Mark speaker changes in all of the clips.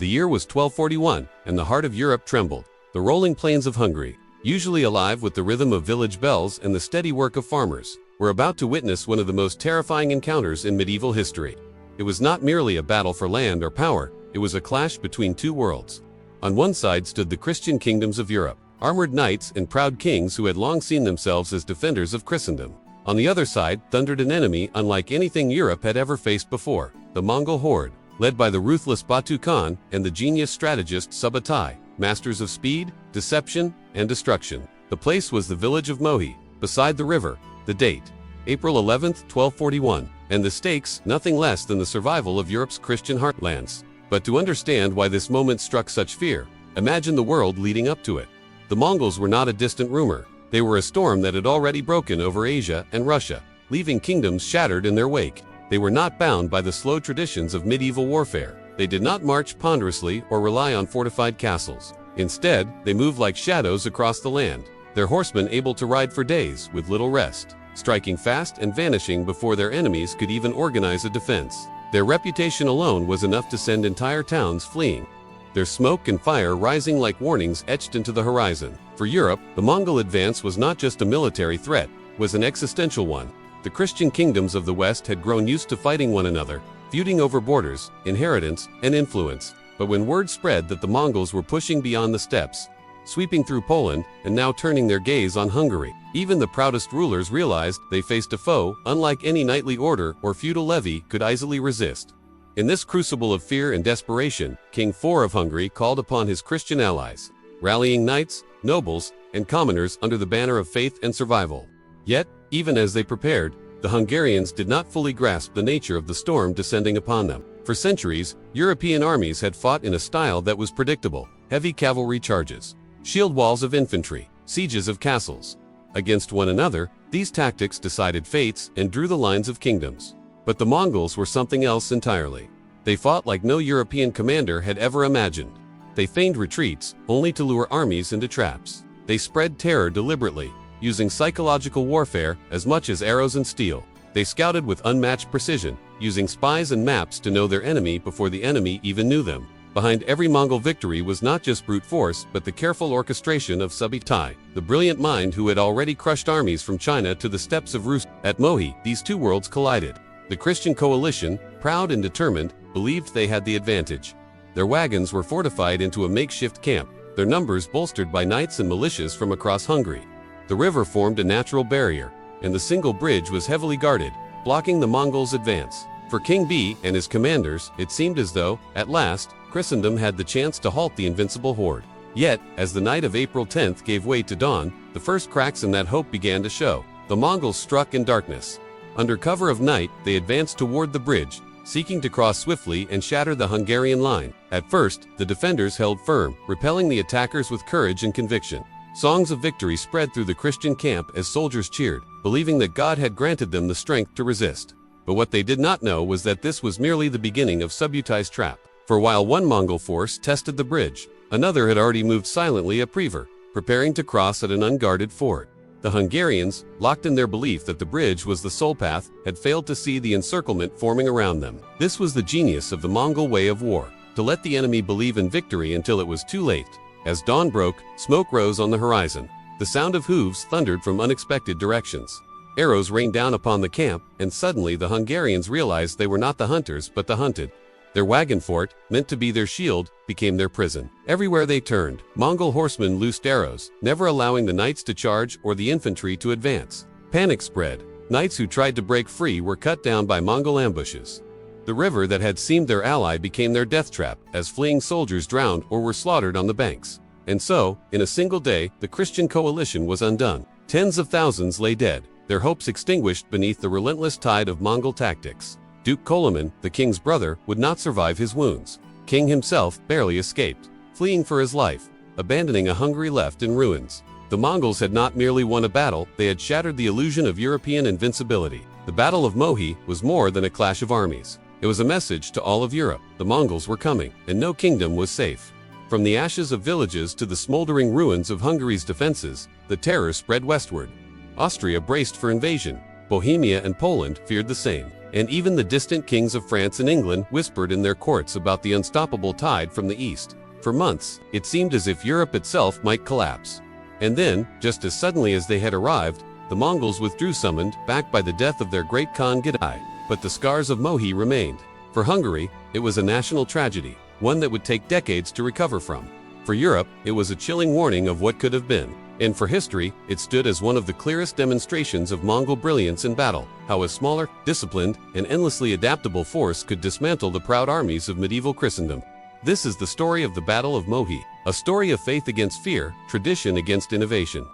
Speaker 1: The year was 1241, and the heart of Europe trembled. The rolling plains of Hungary, usually alive with the rhythm of village bells and the steady work of farmers, were about to witness one of the most terrifying encounters in medieval history. It was not merely a battle for land or power, it was a clash between two worlds. On one side stood the Christian kingdoms of Europe, armored knights and proud kings who had long seen themselves as defenders of Christendom. On the other side thundered an enemy unlike anything Europe had ever faced before, the Mongol horde, led by the ruthless Batu Khan and the genius strategist Subutai, masters of speed, deception, and destruction. The place was the village of Mohi, beside the river. The date, April 11, 1241, and the stakes nothing less than the survival of Europe's Christian heartlands. But to understand why this moment struck such fear, imagine the world leading up to it. The Mongols were not a distant rumor. They were a storm that had already broken over Asia and Russia, leaving kingdoms shattered in their wake. They were not bound by the slow traditions of medieval warfare. They did not march ponderously or rely on fortified castles. Instead, they moved like shadows across the land, their horsemen able to ride for days with little rest, striking fast and vanishing before their enemies could even organize a defense. Their reputation alone was enough to send entire towns fleeing, their smoke and fire rising like warnings etched into the horizon. For Europe, the Mongol advance was not just a military threat, it was an existential one. The Christian kingdoms of the West had grown used to fighting one another, feuding over borders, inheritance, and influence. But when word spread that the Mongols were pushing beyond the steppes, sweeping through Poland, and now turning their gaze on Hungary, even the proudest rulers realized they faced a foe unlike any knightly order or feudal levy could easily resist. In this crucible of fear and desperation, King IV of Hungary called upon his Christian allies, rallying knights, nobles, and commoners under the banner of faith and survival. Yet, even as they prepared, the Hungarians did not fully grasp the nature of the storm descending upon them. For centuries, European armies had fought in a style that was predictable: heavy cavalry charges, shield walls of infantry, sieges of castles. Against one another, these tactics decided fates and drew the lines of kingdoms. But the Mongols were something else entirely. They fought like no European commander had ever imagined. They feigned retreats, only to lure armies into traps. They spread terror deliberately, using psychological warfare as much as arrows and steel. They scouted with unmatched precision, using spies and maps to know their enemy before the enemy even knew them. Behind every Mongol victory was not just brute force, but the careful orchestration of Subutai, the brilliant mind who had already crushed armies from China to the steppes of Rus. At Mohi, these two worlds collided. The Christian coalition, proud and determined, believed they had the advantage. Their wagons were fortified into a makeshift camp, their numbers bolstered by knights and militias from across Hungary. The river formed a natural barrier, and the single bridge was heavily guarded, blocking the Mongols' advance. For King B and his commanders, it seemed as though, at last, Christendom had the chance to halt the invincible horde. Yet, as the night of April 10th gave way to dawn, the first cracks in that hope began to show. The Mongols struck in darkness. Under cover of night, they advanced toward the bridge, seeking to cross swiftly and shatter the Hungarian line. At first, the defenders held firm, repelling the attackers with courage and conviction. Songs of victory spread through the Christian camp as soldiers cheered, believing that God had granted them the strength to resist. But what they did not know was that this was merely the beginning of Subutai's trap. For while one Mongol force tested the bridge, another had already moved silently upriver, preparing to cross at an unguarded ford. The Hungarians, locked in their belief that the bridge was the sole path, had failed to see the encirclement forming around them. This was the genius of the Mongol way of war, to let the enemy believe in victory until it was too late. As dawn broke, smoke rose on the horizon. The sound of hooves thundered from unexpected directions. Arrows rained down upon the camp, and suddenly the Hungarians realized they were not the hunters but the hunted. Their wagon fort, meant to be their shield, became their prison. Everywhere they turned, Mongol horsemen loosed arrows, never allowing the knights to charge or the infantry to advance. Panic spread. Knights who tried to break free were cut down by Mongol ambushes. The river that had seemed their ally became their death trap, as fleeing soldiers drowned or were slaughtered on the banks. And so, in a single day, the Christian coalition was undone. Tens of thousands lay dead, their hopes extinguished beneath the relentless tide of Mongol tactics. Duke Koloman, the king's brother, would not survive his wounds. King himself barely escaped, fleeing for his life, abandoning a Hungary left in ruins. The Mongols had not merely won a battle, they had shattered the illusion of European invincibility. The Battle of Mohi was more than a clash of armies. It was a message to all of Europe. The Mongols were coming, and no kingdom was safe. From the ashes of villages to the smoldering ruins of Hungary's defenses, the terror spread westward. Austria braced for invasion. Bohemia and Poland feared the same. and even the distant kings of France and England whispered in their courts about the unstoppable tide from the east. For months, it seemed as if Europe itself might collapse. And then, just as suddenly as they had arrived, the Mongols withdrew, summoned back by the death of their great Khan Gidai. But the scars of Mohi remained. For Hungary, it was a national tragedy, one that would take decades to recover from. For Europe, it was a chilling warning of what could have been. And for history, it stood as one of the clearest demonstrations of Mongol brilliance in battle, how a smaller, disciplined, and endlessly adaptable force could dismantle the proud armies of medieval Christendom. This is the story of the Battle of Mohi, a story of faith against fear, tradition against innovation,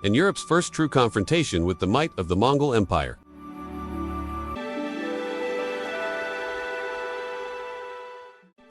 Speaker 1: and Europe's first true confrontation with the might of the Mongol Empire.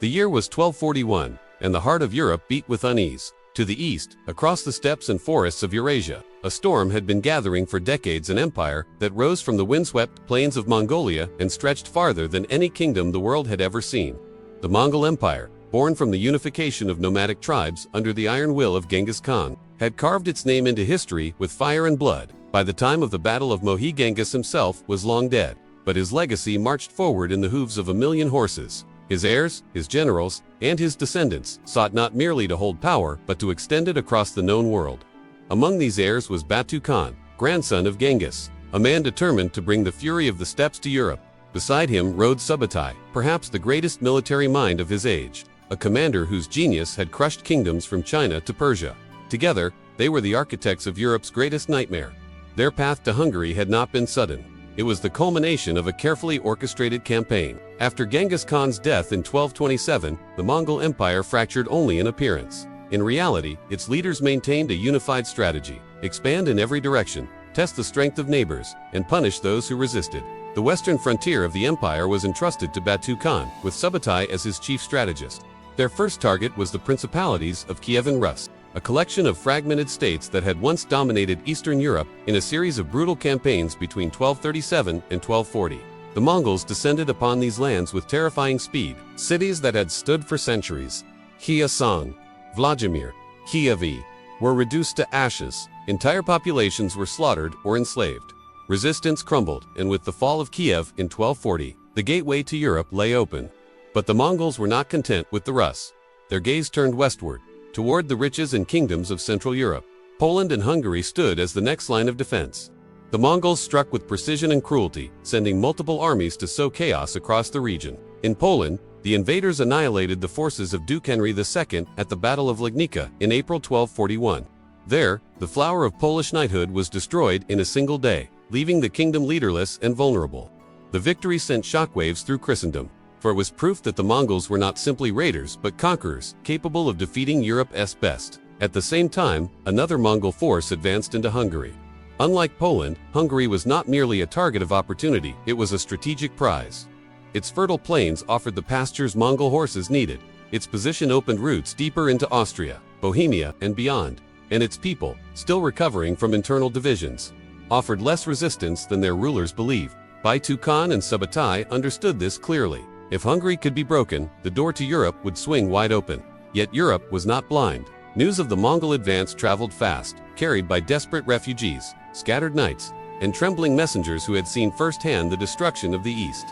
Speaker 1: The year was 1241, and the heart of Europe beat with unease. To the east, across the steppes and forests of Eurasia, a storm had been gathering for decades, an empire that rose from the windswept plains of Mongolia and stretched farther than any kingdom the world had ever seen. The Mongol Empire, born from the unification of nomadic tribes under the iron will of Genghis Khan, had carved its name into history with fire and blood. By the time of the Battle of Mohi, Genghis himself was long dead, but his legacy marched forward in the hooves of 1,000,000 horses. His heirs, his generals, and his descendants sought not merely to hold power, but to extend it across the known world. Among these heirs was Batu Khan, grandson of Genghis, a man determined to bring the fury of the steppes to Europe. Beside him rode Subutai, perhaps the greatest military mind of his age, a commander whose genius had crushed kingdoms from China to Persia. Together, they were the architects of Europe's greatest nightmare. Their path to Hungary had not been sudden. It was the culmination of a carefully orchestrated campaign. After Genghis Khan's death in 1227, the Mongol Empire fractured only in appearance. In reality, its leaders maintained a unified strategy: expand in every direction, test the strength of neighbors, and punish those who resisted. The western frontier of the empire was entrusted to Batu Khan, with Subutai as his chief strategist. Their first target was the principalities of Kiev and Rus, a collection of fragmented states that had once dominated Eastern Europe in a series of brutal campaigns between 1237 and 1240. The Mongols descended upon these lands with terrifying speed. Cities that had stood for centuries, Kheosan, Vladimir, Kiev, were reduced to ashes. Entire populations were slaughtered or enslaved. Resistance crumbled, and with the fall of Kiev in 1240, the gateway to Europe lay open. But the Mongols were not content with the Rus. Their gaze turned westward, toward the riches and kingdoms of Central Europe. Poland and Hungary stood as the next line of defense. The Mongols struck with precision and cruelty, sending multiple armies to sow chaos across the region. In Poland, the invaders annihilated the forces of Duke Henry II at the Battle of Legnica in April 1241. There, the flower of Polish knighthood was destroyed in a single day, leaving the kingdom leaderless and vulnerable. The victory sent shockwaves through Christendom, for it was proof that the Mongols were not simply raiders but conquerors, capable of defeating Europe's best. At the same time, another Mongol force advanced into Hungary. Unlike Poland, Hungary was not merely a target of opportunity, it was a strategic prize. Its fertile plains offered the pastures Mongol horses needed. Its position opened routes deeper into Austria, Bohemia, and beyond. And its people, still recovering from internal divisions, offered less resistance than their rulers believed. Batu Khan and Subutai understood this clearly. If Hungary could be broken, the door to Europe would swing wide open. Yet Europe was not blind. News of the Mongol advance traveled fast, carried by desperate refugees, scattered knights, and trembling messengers who had seen firsthand the destruction of the East.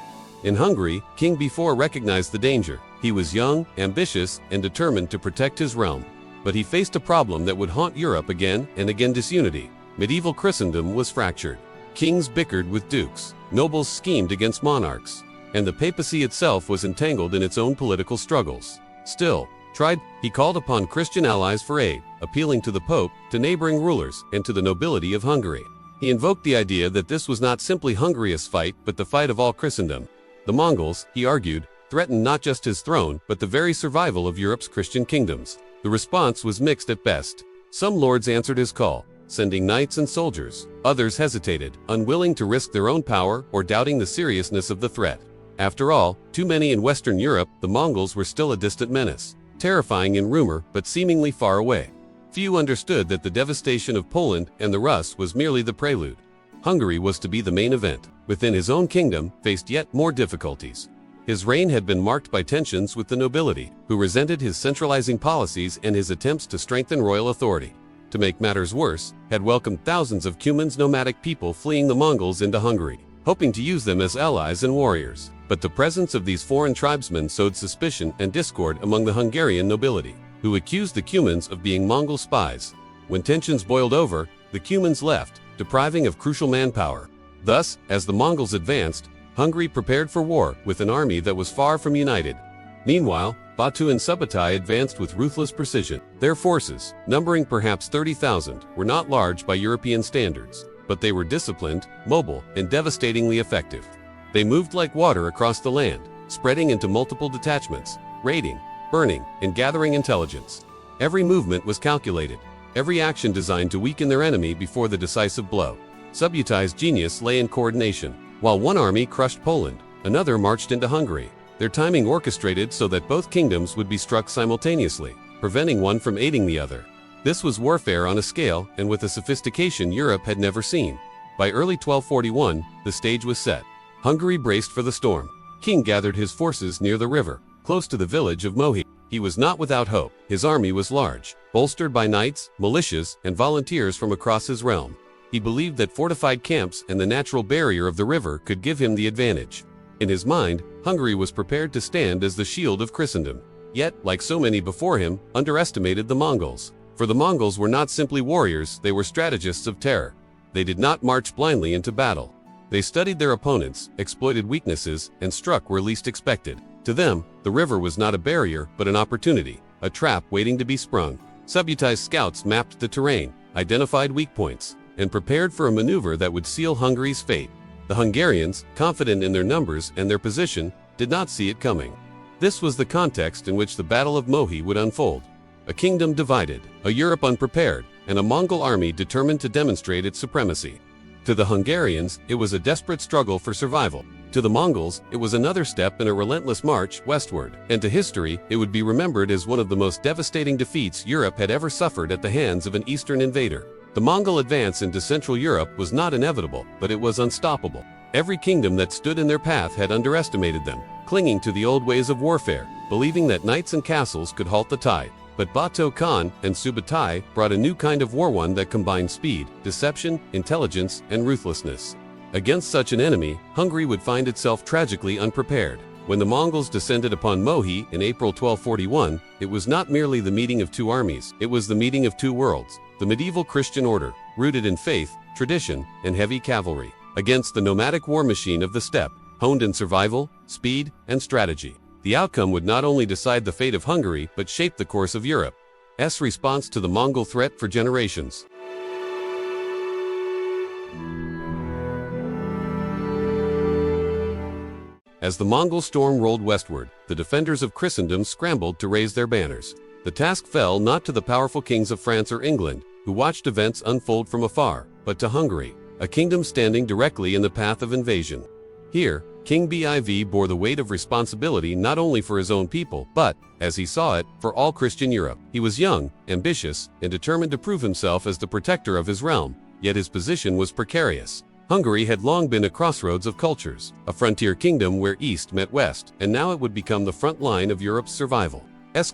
Speaker 1: In Hungary, King Before recognized the danger. He was young, ambitious, and determined to protect his realm. But he faced a problem that would haunt Europe again and again: disunity. Medieval Christendom was fractured. Kings bickered with dukes, nobles schemed against monarchs, and the papacy itself was entangled in its own political struggles. Still, he called upon Christian allies for aid, appealing to the Pope, to neighboring rulers, and to the nobility of Hungary. He invoked the idea that this was not simply Hungary's fight, but the fight of all Christendom. The Mongols, he argued, threatened not just his throne, but the very survival of Europe's Christian kingdoms. The response was mixed at best. Some lords answered his call, sending knights and soldiers. Others hesitated, unwilling to risk their own power or doubting the seriousness of the threat. After all, to many in Western Europe, the Mongols were still a distant menace, terrifying in rumor but seemingly far away. Few understood that the devastation of Poland and the Rus was merely the prelude. Hungary was to be the main event. Within his own kingdom, faced yet more difficulties. His reign had been marked by tensions with the nobility, who resented his centralizing policies and his attempts to strengthen royal authority. To make matters worse, had welcomed thousands of Cuman's nomadic people fleeing the Mongols into Hungary. hoping to use them as allies and warriors. But the presence of these foreign tribesmen sowed suspicion and discord among the Hungarian nobility, who accused the Cumans of being Mongol spies. When tensions boiled over, the Cumans left, depriving of crucial manpower. Thus, as the Mongols advanced, Hungary prepared for war with an army that was far from united. Meanwhile, Batu and Subutai advanced with ruthless precision. Their forces, numbering perhaps 30,000, were not large by European standards, but they were disciplined, mobile, and devastatingly effective. They moved like water across the land, spreading into multiple detachments, raiding, burning, and gathering intelligence. Every movement was calculated, every action designed to weaken their enemy before the decisive blow. Subutai's genius lay in coordination. While one army crushed Poland, another marched into Hungary, their timing orchestrated so that both kingdoms would be struck simultaneously, preventing one from aiding the other. This was warfare on a scale and with a sophistication Europe had never seen. By early 1241, the stage was set. Hungary braced for the storm. King gathered his forces near the river, close to the village of Mohi. He was not without hope. His army was large, bolstered by knights, militias, and volunteers from across his realm. He believed that fortified camps and the natural barrier of the river could give him the advantage. In his mind, Hungary was prepared to stand as the shield of Christendom. Yet, like so many before him, underestimated the Mongols. For the Mongols were not simply warriors, they were strategists of terror. They did not march blindly into battle. They studied their opponents, exploited weaknesses, and struck where least expected. To them, the river was not a barrier, but an opportunity, a trap waiting to be sprung. Subutai's scouts mapped the terrain, identified weak points, and prepared for a maneuver that would seal Hungary's fate. The Hungarians, confident in their numbers and their position, did not see it coming. This was the context in which the Battle of Mohi would unfold. A kingdom divided, a Europe unprepared, and a Mongol army determined to demonstrate its supremacy. To the Hungarians, it was a desperate struggle for survival. To the Mongols, it was another step in a relentless march westward. And to history, it would be remembered as one of the most devastating defeats Europe had ever suffered at the hands of an Eastern invader. The Mongol advance into Central Europe was not inevitable, but it was unstoppable. Every kingdom that stood in their path had underestimated them, clinging to the old ways of warfare, believing that knights and castles could halt the tide. But Batu Khan and Subutai brought a new kind of war, one that combined speed, deception, intelligence, and ruthlessness. Against such an enemy, Hungary would find itself tragically unprepared. When the Mongols descended upon Mohi in April 1241, it was not merely the meeting of two armies, it was the meeting of two worlds. The medieval Christian order, rooted in faith, tradition, and heavy cavalry, against the nomadic war machine of the steppe, honed in survival, speed, and strategy. The outcome would not only decide the fate of Hungary, but shape the course of Europe's response to the Mongol threat for generations. As the Mongol storm rolled westward, the defenders of Christendom scrambled to raise their banners. The task fell not to the powerful kings of France or England, who watched events unfold from afar, but to Hungary, a kingdom standing directly in the path of invasion. Here, King Biv bore the weight of responsibility not only for his own people, but, as he saw it, for all Christian Europe. He was young, ambitious, and determined to prove himself as the protector of his realm, yet his position was precarious. Hungary had long been a crossroads of cultures, a frontier kingdom where East met West, and now it would become the front line of Europe's survival.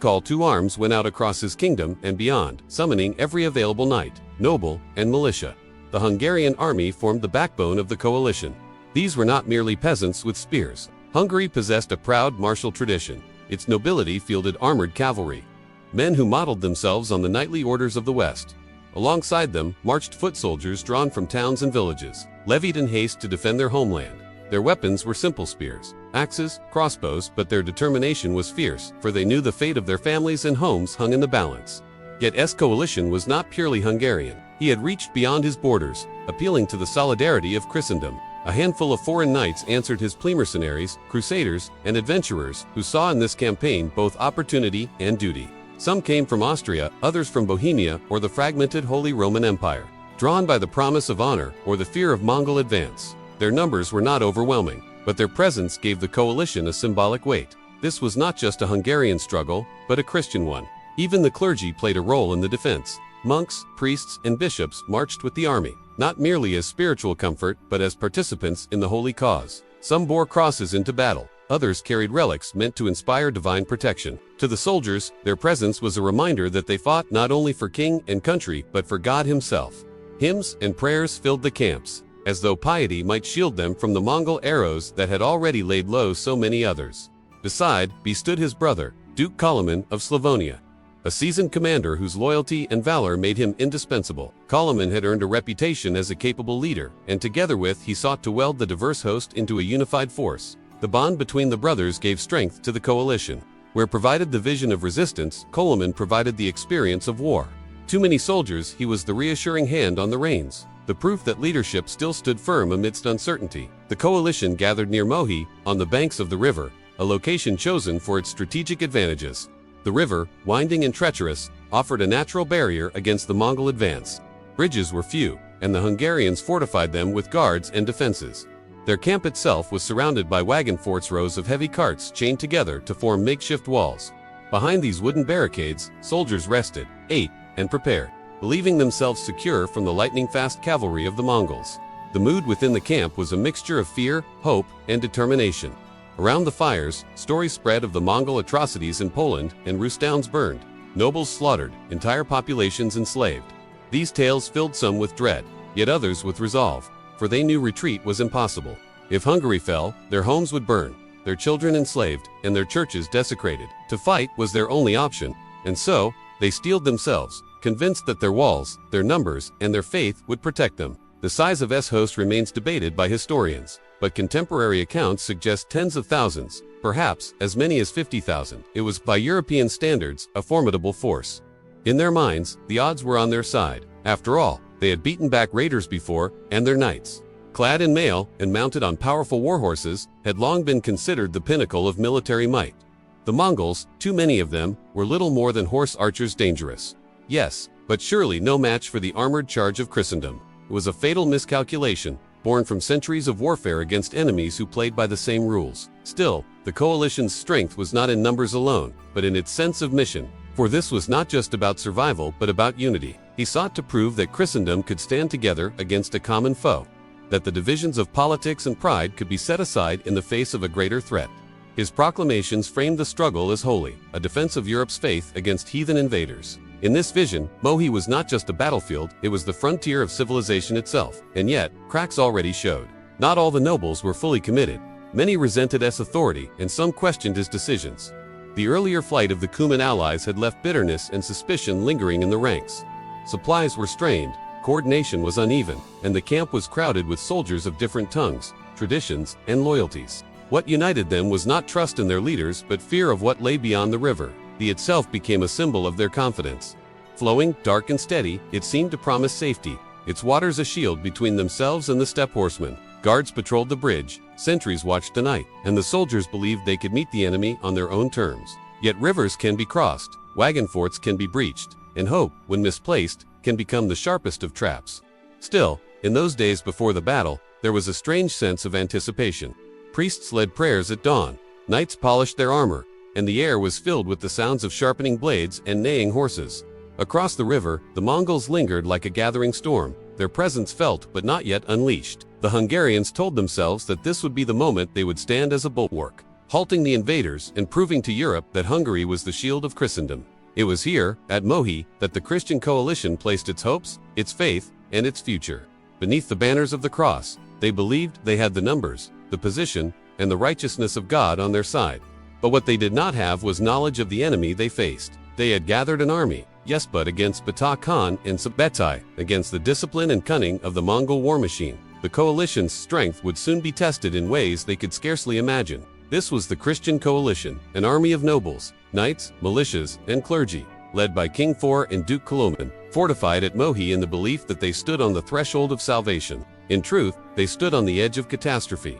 Speaker 1: Call to arms went out across his kingdom and beyond, summoning every available knight, noble, and militia. The Hungarian army formed the backbone of the coalition. These were not merely peasants with spears. Hungary possessed a proud martial tradition. Its nobility fielded armored cavalry, men who modeled themselves on the knightly orders of the West. Alongside them marched foot soldiers drawn from towns and villages, levied in haste to defend their homeland. Their weapons were simple spears, axes, crossbows, but their determination was fierce, for they knew the fate of their families and homes hung in the balance. Yet S coalition was not purely Hungarian. He had reached beyond his borders, appealing to the solidarity of Christendom. A handful of foreign knights answered his plea: mercenaries, crusaders, and adventurers, who saw in this campaign both opportunity and duty. Some came from Austria, others from Bohemia or the fragmented Holy Roman Empire, drawn by the promise of honor or the fear of Mongol advance. Their numbers were not overwhelming, but their presence gave the coalition a symbolic weight. This was not just a Hungarian struggle, but a Christian one. Even the clergy played a role in the defense. Monks, priests, and bishops marched with the army, not merely as spiritual comfort, but as participants in the holy cause. Some bore crosses into battle. Others carried relics meant to inspire divine protection. To the soldiers, their presence was a reminder that they fought not only for king and country, but for God himself. Hymns and prayers filled the camps, as though piety might shield them from the Mongol arrows that had already laid low so many others. Beside stood his brother, Duke Koloman of Slavonia, a seasoned commander whose loyalty and valor made him indispensable. Koloman had earned a reputation as a capable leader, and together he sought to weld the diverse host into a unified force. The bond between the brothers gave strength to the coalition. Where provided the vision of resistance, Koloman provided the experience of war. Too many soldiers, he was the reassuring hand on the reins, the proof that leadership still stood firm amidst uncertainty. The coalition gathered near Mohi, on the banks of the river, a location chosen for its strategic advantages. The river, winding and treacherous, offered a natural barrier against the Mongol advance. Bridges were few, and the Hungarians fortified them with guards and defenses. Their camp itself was surrounded by wagon forts, rows of heavy carts chained together to form makeshift walls. Behind these wooden barricades, soldiers rested, ate, and prepared, believing themselves secure from the lightning-fast cavalry of the Mongols. The mood within the camp was a mixture of fear, hope, and determination. Around the fires, stories spread of the Mongol atrocities in Poland, and roost towns burned, nobles slaughtered, entire populations enslaved. These tales filled some with dread, yet others with resolve, for they knew retreat was impossible. If Hungary fell, their homes would burn, their children enslaved, and their churches desecrated. To fight was their only option, and so they steeled themselves, convinced that their walls, their numbers, and their faith would protect them. The size of host remains debated by historians, but contemporary accounts suggest tens of thousands, perhaps as many as 50,000. It was, by European standards, a formidable force. In their minds, the odds were on their side. After all, they had beaten back raiders before, and their knights, clad in mail and mounted on powerful war horses, had long been considered the pinnacle of military might. The Mongols, too many of them, were little more than horse archers, dangerous. Yes, but surely no match for the armored charge of Christendom. It was a fatal miscalculation, born from centuries of warfare against enemies who played by the same rules. Still, the coalition's strength was not in numbers alone, but in its sense of mission. For this was not just about survival, but about unity. He sought to prove that Christendom could stand together against a common foe, that the divisions of politics and pride could be set aside in the face of a greater threat. His proclamations framed the struggle as holy, a defense of Europe's faith against heathen invaders. In this vision, Mohi was not just a battlefield, it was the frontier of civilization itself. And yet, cracks already showed. Not all the nobles were fully committed. Many resented his authority, and some questioned his decisions. The earlier flight of the Cuman allies had left bitterness and suspicion lingering in the ranks. Supplies were strained, coordination was uneven, and the camp was crowded with soldiers of different tongues, traditions, and loyalties. What united them was not trust in their leaders, but fear of what lay beyond the river. The itself became a symbol of their confidence. Flowing, dark and steady, it seemed to promise safety, its waters a shield between themselves and the steppe horsemen. Guards patrolled the bridge, sentries watched the night, and the soldiers believed they could meet the enemy on their own terms. Yet rivers can be crossed, wagon forts can be breached, and hope, when misplaced, can become the sharpest of traps. Still, in those days before the battle, there was a strange sense of anticipation. Priests led prayers at dawn, knights polished their armor, and the air was filled with the sounds of sharpening blades and neighing horses. Across the river, the Mongols lingered like a gathering storm, their presence felt but not yet unleashed. The Hungarians told themselves that this would be the moment they would stand as a bulwark, halting the invaders and proving to Europe that Hungary was the shield of Christendom. It was here, at Mohi, that the Christian coalition placed its hopes, its faith, and its future. Beneath the banners of the cross, they believed they had the numbers, the position, and the righteousness of God on their side. But what they did not have was knowledge of the enemy they faced. They had gathered an army, yes, but against Batu Khan and Subutai, against the discipline and cunning of the Mongol war machine. The coalition's strength would soon be tested in ways they could scarcely imagine. This was the Christian coalition, an army of nobles, knights, militias, and clergy, led by King IV and Duke Koloman, fortified at Mohi in the belief that they stood on the threshold of salvation. In truth, they stood on the edge of catastrophe.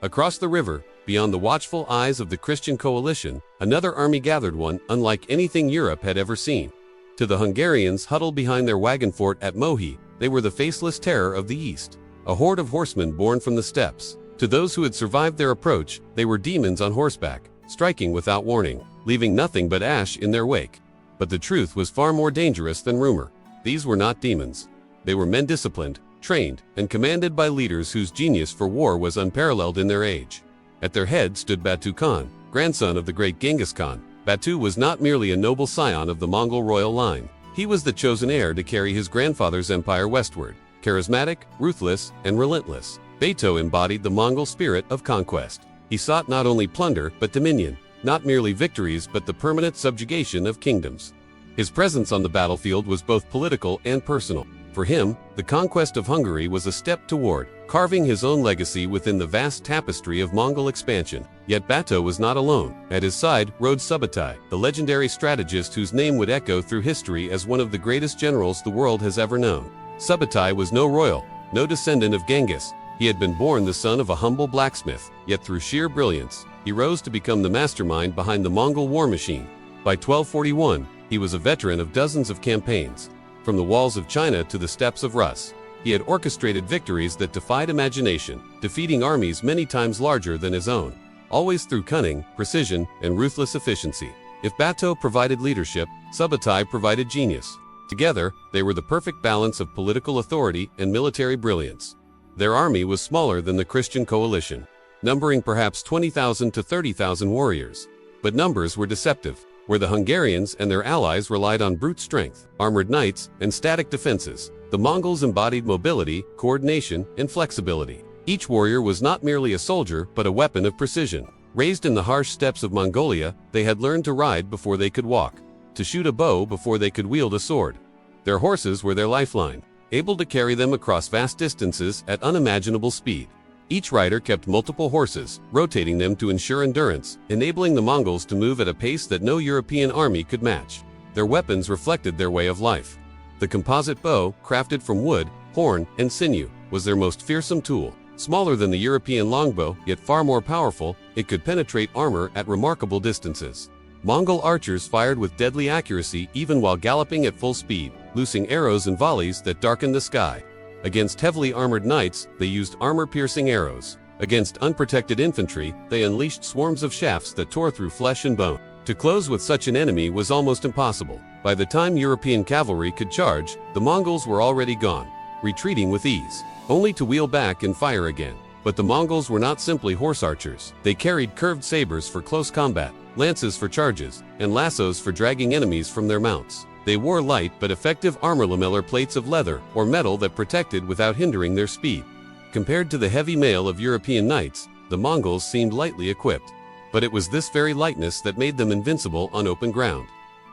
Speaker 1: Across the river, beyond the watchful eyes of the Christian coalition, another army gathered, one unlike anything Europe had ever seen. To the Hungarians huddled behind their wagon fort at Mohi, they were the faceless terror of the East, a horde of horsemen born from the steppes. To those who had survived their approach, they were demons on horseback, striking without warning, leaving nothing but ash in their wake. But the truth was far more dangerous than rumor. These were not demons. They were men disciplined, trained, and commanded by leaders whose genius for war was unparalleled in their age. At their head stood Batu Khan, grandson of the great Genghis Khan. Batu was not merely a noble scion of the Mongol royal line. He was the chosen heir to carry his grandfather's empire westward. Charismatic, ruthless, and relentless, Batu embodied the Mongol spirit of conquest. He sought not only plunder but dominion, not merely victories but the permanent subjugation of kingdoms. His presence on the battlefield was both political and personal. For him, the conquest of Hungary was a step toward carving his own legacy within the vast tapestry of Mongol expansion. Yet Batu was not alone. At his side rode Subutai, the legendary strategist whose name would echo through history as one of the greatest generals the world has ever known. Subutai was no royal, no descendant of Genghis. He had been born the son of a humble blacksmith, yet through sheer brilliance, he rose to become the mastermind behind the Mongol war machine. By 1241, he was a veteran of dozens of campaigns. From the walls of China to the steppes of Rus, he had orchestrated victories that defied imagination, defeating armies many times larger than his own, always through cunning, precision, and ruthless efficiency. If Batu provided leadership, Subutai provided genius. Together, they were the perfect balance of political authority and military brilliance. Their army was smaller than the Christian coalition, numbering perhaps 20,000 to 30,000 warriors. But numbers were deceptive. Where the Hungarians and their allies relied on brute strength, armored knights, and static defenses, the Mongols embodied mobility, coordination, and flexibility. Each warrior was not merely a soldier but a weapon of precision. Raised in the harsh steppes of Mongolia, they had learned to ride before they could walk, to shoot a bow before they could wield a sword. Their horses were their lifeline, able to carry them across vast distances at unimaginable speed. Each rider kept multiple horses, rotating them to ensure endurance, enabling the Mongols to move at a pace that no European army could match. Their weapons reflected their way of life. The composite bow, crafted from wood, horn, and sinew, was their most fearsome tool. Smaller than the European longbow, yet far more powerful, it could penetrate armor at remarkable distances. Mongol archers fired with deadly accuracy even while galloping at full speed, loosing arrows and volleys that darkened the sky. Against heavily armored knights, they used armor-piercing arrows. Against unprotected infantry, they unleashed swarms of shafts that tore through flesh and bone. To close with such an enemy was almost impossible. By the time European cavalry could charge, the Mongols were already gone, retreating with ease, only to wheel back and fire again. But the Mongols were not simply horse archers. They carried curved sabers for close combat, lances for charges, and lassos for dragging enemies from their mounts. They wore light but effective armor lamellar plates of leather or metal that protected without hindering their speed. Compared to the heavy mail of European knights, the Mongols seemed lightly equipped. But it was this very lightness that made them invincible on open ground.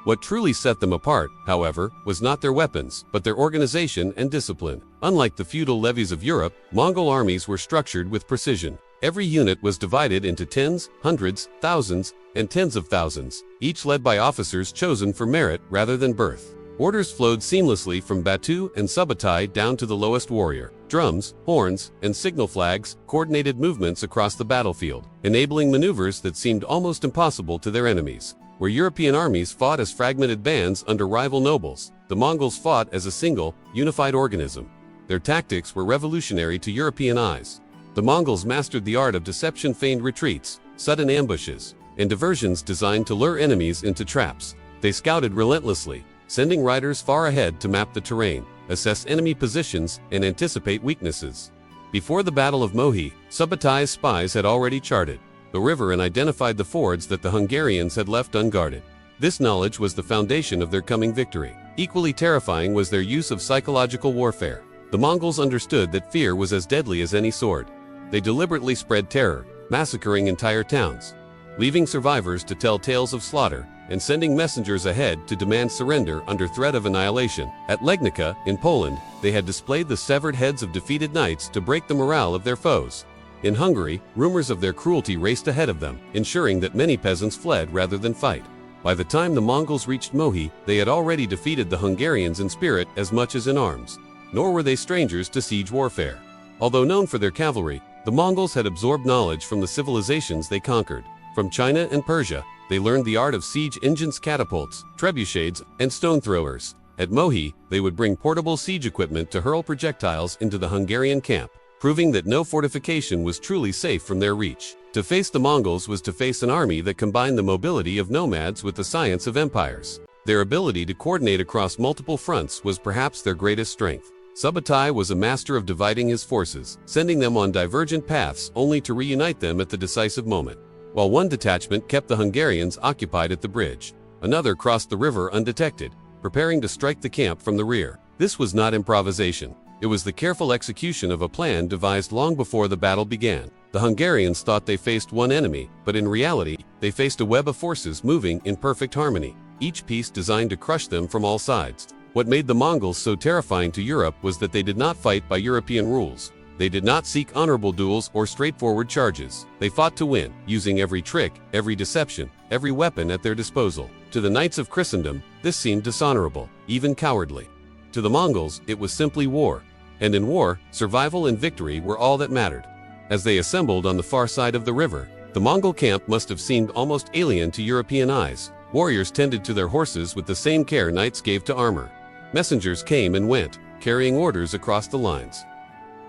Speaker 1: What truly set them apart, however, was not their weapons, but their organization and discipline. Unlike the feudal levies of Europe, Mongol armies were structured with precision. Every unit was divided into tens, hundreds, thousands, and tens of thousands, each led by officers chosen for merit rather than birth. Orders flowed seamlessly from Batu and Subutai down to the lowest warrior. Drums, horns, and signal flags coordinated movements across the battlefield, enabling maneuvers that seemed almost impossible to their enemies. Where European armies fought as fragmented bands under rival nobles, the Mongols fought as a single, unified organism. Their tactics were revolutionary to European eyes. The Mongols mastered the art of deception, feigned retreats, sudden ambushes, and diversions designed to lure enemies into traps. They scouted relentlessly, sending riders far ahead to map the terrain, assess enemy positions, and anticipate weaknesses. Before the Battle of Mohi, Subutai's spies had already charted the river and identified the fords that the Hungarians had left unguarded. This knowledge was the foundation of their coming victory. Equally terrifying was their use of psychological warfare. The Mongols understood that fear was as deadly as any sword. They deliberately spread terror, massacring entire towns, leaving survivors to tell tales of slaughter, and sending messengers ahead to demand surrender under threat of annihilation. At Legnica, in Poland, they had displayed the severed heads of defeated knights to break the morale of their foes. In Hungary, rumors of their cruelty raced ahead of them, ensuring that many peasants fled rather than fight. By the time the Mongols reached Mohi, they had already defeated the Hungarians in spirit as much as in arms. Nor were they strangers to siege warfare. Although known for their cavalry, the Mongols had absorbed knowledge from the civilizations they conquered. From China and Persia, they learned the art of siege engines, catapults, trebuchets, and stone throwers. At Mohi, they would bring portable siege equipment to hurl projectiles into the Hungarian camp, proving that no fortification was truly safe from their reach. To face the Mongols was to face an army that combined the mobility of nomads with the science of empires. Their ability to coordinate across multiple fronts was perhaps their greatest strength. Subutai was a master of dividing his forces, sending them on divergent paths only to reunite them at the decisive moment. While one detachment kept the Hungarians occupied at the bridge, another crossed the river undetected, preparing to strike the camp from the rear. This was not improvisation. It was the careful execution of a plan devised long before the battle began. The Hungarians thought they faced one enemy, but in reality, they faced a web of forces moving in perfect harmony, each piece designed to crush them from all sides. What made the Mongols so terrifying to Europe was that they did not fight by European rules. They did not seek honorable duels or straightforward charges. They fought to win, using every trick, every deception, every weapon at their disposal. To the knights of Christendom, this seemed dishonorable, even cowardly. To the Mongols, it was simply war. And in war, survival and victory were all that mattered. As they assembled on the far side of the river, the Mongol camp must have seemed almost alien to European eyes. Warriors tended to their horses with the same care knights gave to armor. Messengers came and went, carrying orders across the lines.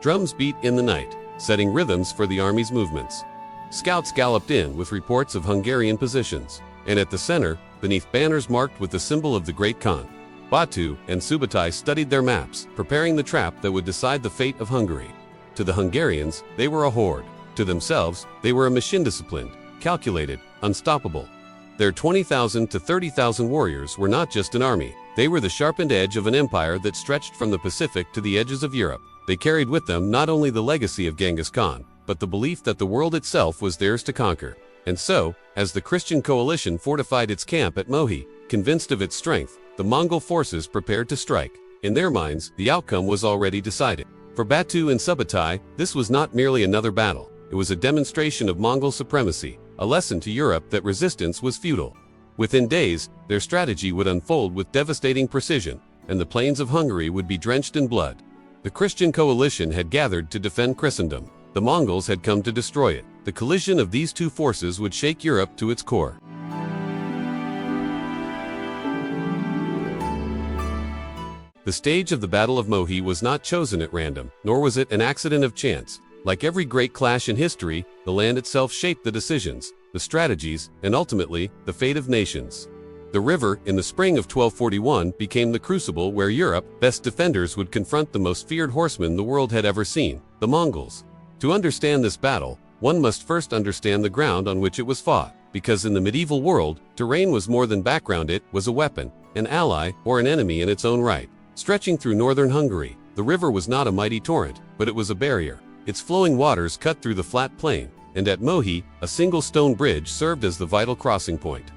Speaker 1: Drums beat in the night, setting rhythms for the army's movements. Scouts galloped in with reports of Hungarian positions, and at the center, beneath banners marked with the symbol of the Great Khan, Batu and Subutai studied their maps, preparing the trap that would decide the fate of Hungary. To the Hungarians, they were a horde. To themselves, they were a machine disciplined, calculated, unstoppable. Their 20,000 to 30,000 warriors were not just an army. They were the sharpened edge of an empire that stretched from the Pacific to the edges of Europe. They carried with them not only the legacy of Genghis Khan, but the belief that the world itself was theirs to conquer. And so, as the Christian coalition fortified its camp at Mohi, convinced of its strength, the Mongol forces prepared to strike. In their minds, the outcome was already decided. For Batu and Subutai, this was not merely another battle. It was a demonstration of Mongol supremacy, a lesson to Europe that resistance was futile. Within days, their strategy would unfold with devastating precision, and the plains of Hungary would be drenched in blood. The Christian coalition had gathered to defend Christendom. The Mongols had come to destroy it. The collision of these two forces would shake Europe to its core. The stage of the Battle of Mohi was not chosen at random, nor was it an accident of chance. Like every great clash in history, the land itself shaped the decisions, the strategies, and ultimately, the fate of nations. The river, in the spring of 1241, became the crucible where Europe's best defenders would confront the most feared horsemen the world had ever seen, the Mongols. To understand this battle, one must first understand the ground on which it was fought, because in the medieval world, terrain was more than background, it was a weapon, an ally, or an enemy in its own right. Stretching through northern Hungary, the river was not a mighty torrent, but it was a barrier. Its flowing waters cut through the flat plain, and at Mohi, a single stone bridge served as the vital crossing point.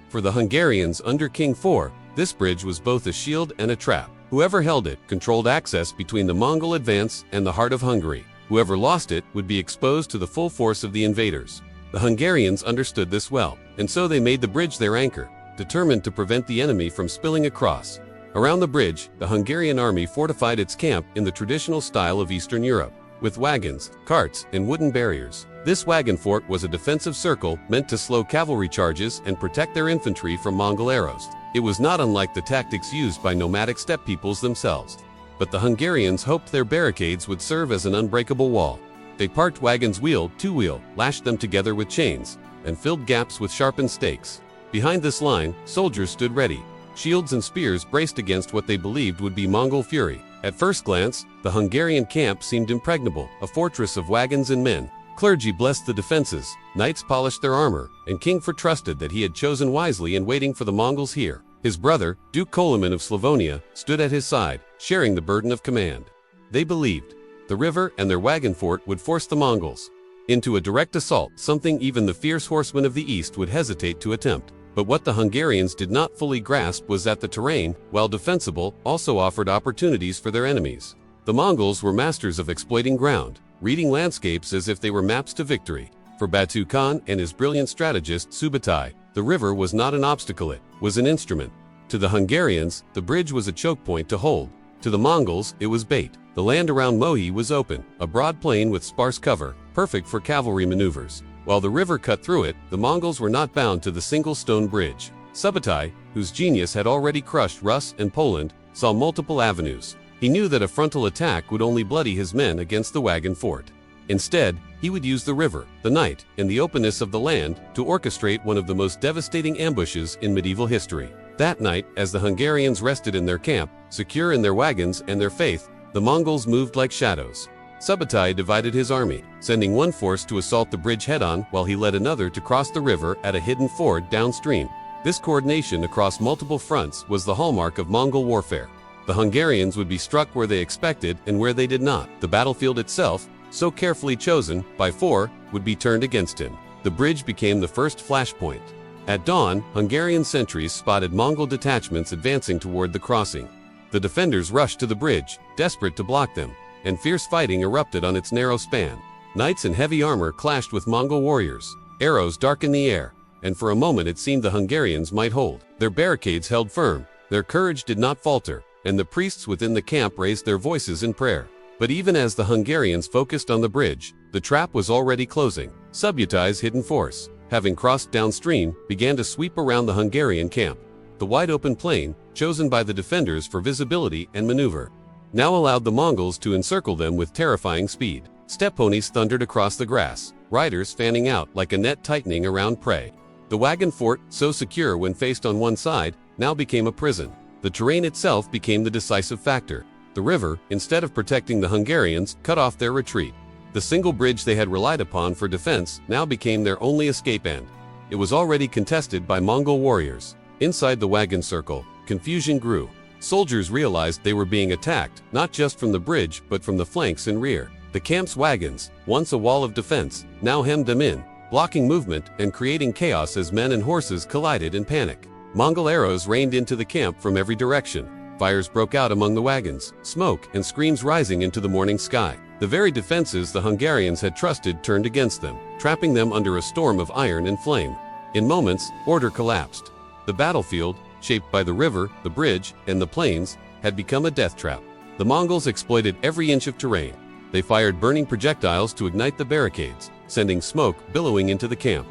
Speaker 1: For the Hungarians under King IV, this bridge was both a shield and a trap. Whoever held it controlled access between the Mongol advance and the heart of Hungary. Whoever lost it would be exposed to the full force of the invaders. The Hungarians understood this well, and so they made the bridge their anchor, determined to prevent the enemy from spilling across. Around the bridge, the Hungarian army fortified its camp in the traditional style of Eastern Europe, with wagons, carts, and wooden barriers. This wagon fort was a defensive circle meant to slow cavalry charges and protect their infantry from Mongol arrows. It was not unlike the tactics used by nomadic steppe peoples themselves. But the Hungarians hoped their barricades would serve as an unbreakable wall. They parked wagons wheel to wheel, lashed them together with chains, and filled gaps with sharpened stakes. Behind this line, soldiers stood ready, shields and spears braced against what they believed would be Mongol fury. At first glance, the Hungarian camp seemed impregnable, a fortress of wagons and men. Clergy blessed the defenses, knights polished their armor, and King IV trusted that he had chosen wisely in waiting for the Mongols here. His brother, Duke Koloman of Slavonia, stood at his side, sharing the burden of command. They believed the river and their wagon fort would force the Mongols into a direct assault, something even the fierce horsemen of the east would hesitate to attempt. But what the Hungarians did not fully grasp was that the terrain, while defensible, also offered opportunities for their enemies. The Mongols were masters of exploiting ground, reading landscapes as if they were maps to victory. For Batu Khan and his brilliant strategist Subutai, the river was not an obstacle, it was an instrument. To the Hungarians, the bridge was a choke point to hold. To the Mongols, it was bait. The land around Mohi was open, a broad plain with sparse cover, perfect for cavalry maneuvers. While the river cut through it, the Mongols were not bound to the single stone bridge. Subutai, whose genius had already crushed Rus and Poland, saw multiple avenues. He knew that a frontal attack would only bloody his men against the wagon fort. Instead, he would use the river, the night, and the openness of the land to orchestrate one of the most devastating ambushes in medieval history. That night, as the Hungarians rested in their camp, secure in their wagons and their faith, the Mongols moved like shadows. Subutai divided his army, sending one force to assault the bridge head-on while he led another to cross the river at a hidden ford downstream. This coordination across multiple fronts was the hallmark of Mongol warfare. The Hungarians would be struck where they expected and where they did not. The battlefield itself, so carefully chosen by four, would be turned against him. The bridge became the first flashpoint. At dawn, Hungarian sentries spotted Mongol detachments advancing toward the crossing. The defenders rushed to the bridge, desperate to block them, and fierce fighting erupted on its narrow span. Knights in heavy armor clashed with Mongol warriors. Arrows darkened the air, and for a moment it seemed the Hungarians might hold. Their barricades held firm, their courage did not falter, and the priests within the camp raised their voices in prayer. But even as the Hungarians focused on the bridge, the trap was already closing. Subutai's hidden force, having crossed downstream, began to sweep around the Hungarian camp. The wide-open plain, chosen by the defenders for visibility and maneuver, now allowed the Mongols to encircle them with terrifying speed. Steppe ponies thundered across the grass, riders fanning out like a net tightening around prey. The wagon fort, so secure when faced on one side, now became a prison. The terrain itself became the decisive factor. The river, instead of protecting the Hungarians, cut off their retreat. The single bridge they had relied upon for defense now became their only escape end. It was already contested by Mongol warriors. Inside the wagon circle, confusion grew. Soldiers realized they were being attacked, not just from the bridge but from the flanks and rear. The camp's wagons, once a wall of defense, now hemmed them in, blocking movement and creating chaos as men and horses collided in panic. Mongol arrows rained into the camp from every direction. Fires broke out among the wagons, smoke and screams rising into the morning sky. The very defenses the Hungarians had trusted turned against them, trapping them under a storm of iron and flame. In moments, order collapsed. The battlefield, shaped by the river, the bridge, and the plains, had become a death trap. The Mongols exploited every inch of terrain. They fired burning projectiles to ignite the barricades, sending smoke billowing into the camp.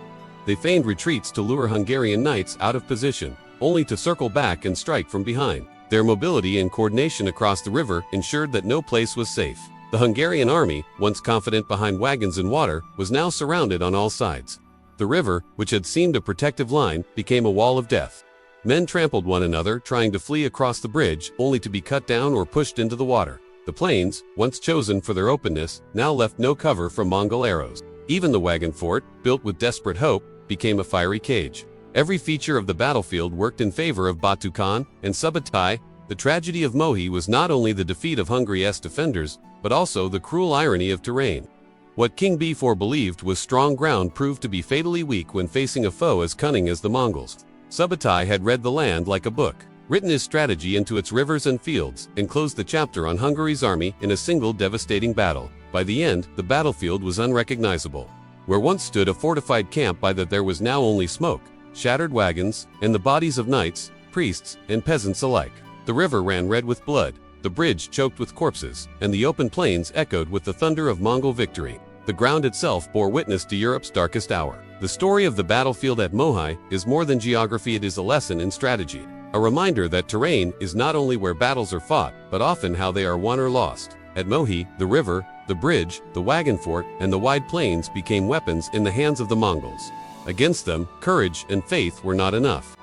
Speaker 1: They feigned retreats to lure Hungarian knights out of position, only to circle back and strike from behind. Their mobility and coordination across the river ensured that no place was safe. The Hungarian army, once confident behind wagons and water, was now surrounded on all sides. The river, which had seemed a protective line, became a wall of death. Men trampled one another, trying to flee across the bridge, only to be cut down or pushed into the water. The plains, once chosen for their openness, now left no cover from Mongol arrows. Even the wagon fort, built with desperate hope, became a fiery cage. Every feature of the battlefield worked in favor of Batu Khan and Subutai. The tragedy of Mohi was not only the defeat of Hungary's defenders, but also the cruel irony of terrain. What King B4 believed was strong ground proved to be fatally weak when facing a foe as cunning as the Mongols. Subutai had read the land like a book, written his strategy into its rivers and fields, and closed the chapter on Hungary's army in a single devastating battle. By the end, the battlefield was unrecognizable. Where once stood a fortified camp there was now only smoke, shattered wagons, and the bodies of knights, priests, and peasants alike. The river ran red with blood, the bridge choked with corpses, and the open plains echoed with the thunder of Mongol victory. The ground itself bore witness to Europe's darkest hour. The story of the battlefield at Mohi is more than geography, it is a lesson in strategy. A reminder that terrain is not only where battles are fought, but often how they are won or lost. At Mohi, the river, the bridge, the wagon fort, and the wide plains became weapons in the hands of the Mongols. Against them, courage and faith were not enough.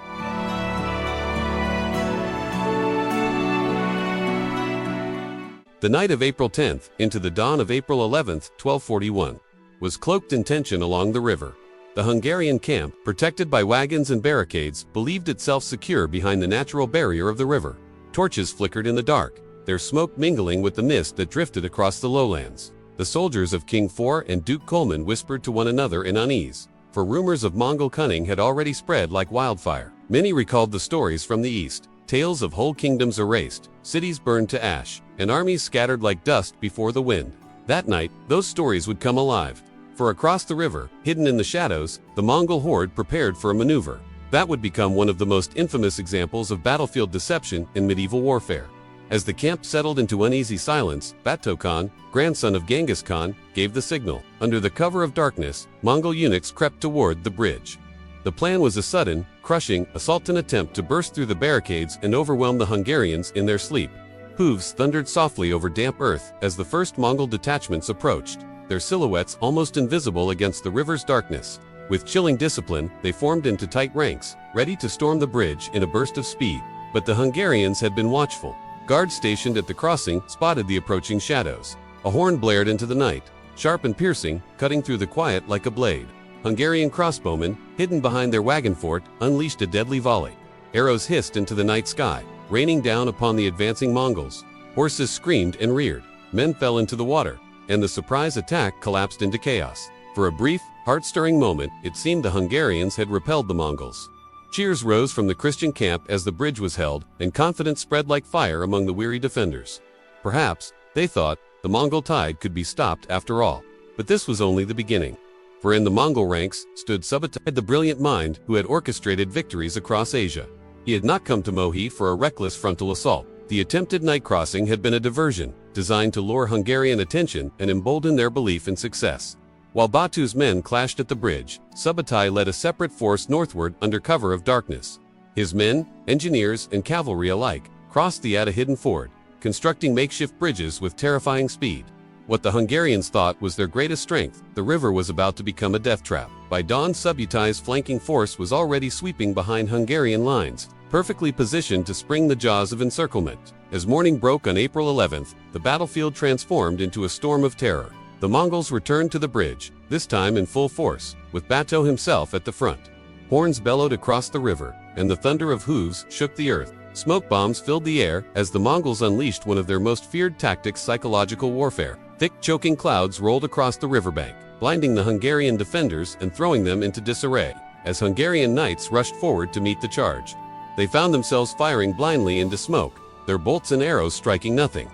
Speaker 1: The night of April 10th into the dawn of April 11th, 1241, was cloaked in tension along the river. The Hungarian camp, protected by wagons and barricades, believed itself secure behind the natural barrier of the river. Torches flickered in the dark, their smoke mingling with the mist that drifted across the lowlands. The soldiers of King IV and Duke Coleman whispered to one another in unease, for rumors of Mongol cunning had already spread like wildfire. Many recalled the stories from the east, tales of whole kingdoms erased, cities burned to ash, and armies scattered like dust before the wind. That night, those stories would come alive. For across the river, hidden in the shadows, the Mongol horde prepared for a maneuver. That would become one of the most infamous examples of battlefield deception in medieval warfare. As the camp settled into uneasy silence, Batu Khan, grandson of Genghis Khan, gave the signal. Under the cover of darkness, Mongol eunuchs crept toward the bridge. The plan was a sudden, crushing, assault, an attempt to burst through the barricades and overwhelm the Hungarians in their sleep. Hooves thundered softly over damp earth as the first Mongol detachments approached, their silhouettes almost invisible against the river's darkness. With chilling discipline, they formed into tight ranks, ready to storm the bridge in a burst of speed. But the Hungarians had been watchful. Guards stationed at the crossing spotted the approaching shadows. A horn blared into the night, sharp and piercing, cutting through the quiet like a blade. Hungarian crossbowmen, hidden behind their wagon fort, unleashed a deadly volley. Arrows hissed into the night sky, raining down upon the advancing Mongols. Horses screamed and reared, men fell into the water, and the surprise attack collapsed into chaos. For a brief, heart-stirring moment, it seemed the Hungarians had repelled the Mongols. Cheers rose from the Christian camp as the bridge was held, and confidence spread like fire among the weary defenders. Perhaps, they thought, the Mongol tide could be stopped after all. But this was only the beginning. For in the Mongol ranks stood Subutai, the brilliant mind who had orchestrated victories across Asia. He had not come to Mohi for a reckless frontal assault. The attempted night crossing had been a diversion, designed to lure Hungarian attention and embolden their belief in success. While Batu's men clashed at the bridge, Subutai led a separate force northward under cover of darkness. His men, engineers, and cavalry alike crossed the at a hidden ford, constructing makeshift bridges with terrifying speed. What the Hungarians thought was their greatest strength, the river was about to become a death trap. By dawn, Subutai's flanking force was already sweeping behind Hungarian lines, perfectly positioned to spring the jaws of encirclement. As morning broke on April 11th, the battlefield transformed into a storm of terror. The Mongols returned to the bridge, this time in full force, with Batu himself at the front. Horns bellowed across the river, and the thunder of hooves shook the earth. Smoke bombs filled the air as the Mongols unleashed one of their most feared tactics, psychological warfare. Thick, choking clouds rolled across the riverbank, blinding the Hungarian defenders and throwing them into disarray. As Hungarian knights rushed forward to meet the charge, they found themselves firing blindly into smoke, their bolts and arrows striking nothing.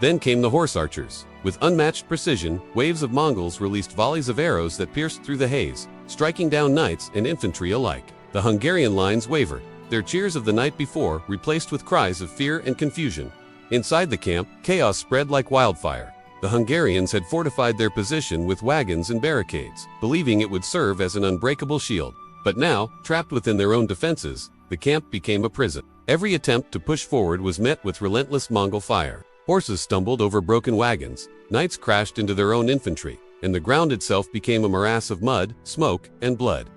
Speaker 1: Then came the horse archers. With unmatched precision, waves of Mongols released volleys of arrows that pierced through the haze, striking down knights and infantry alike. The Hungarian lines wavered, their cheers of the night before replaced with cries of fear and confusion. Inside the camp, chaos spread like wildfire. The Hungarians had fortified their position with wagons and barricades, believing it would serve as an unbreakable shield. But now, trapped within their own defenses, the camp became a prison. Every attempt to push forward was met with relentless Mongol fire. Horses stumbled over broken wagons, knights crashed into their own infantry, and the ground itself became a morass of mud, smoke, and blood.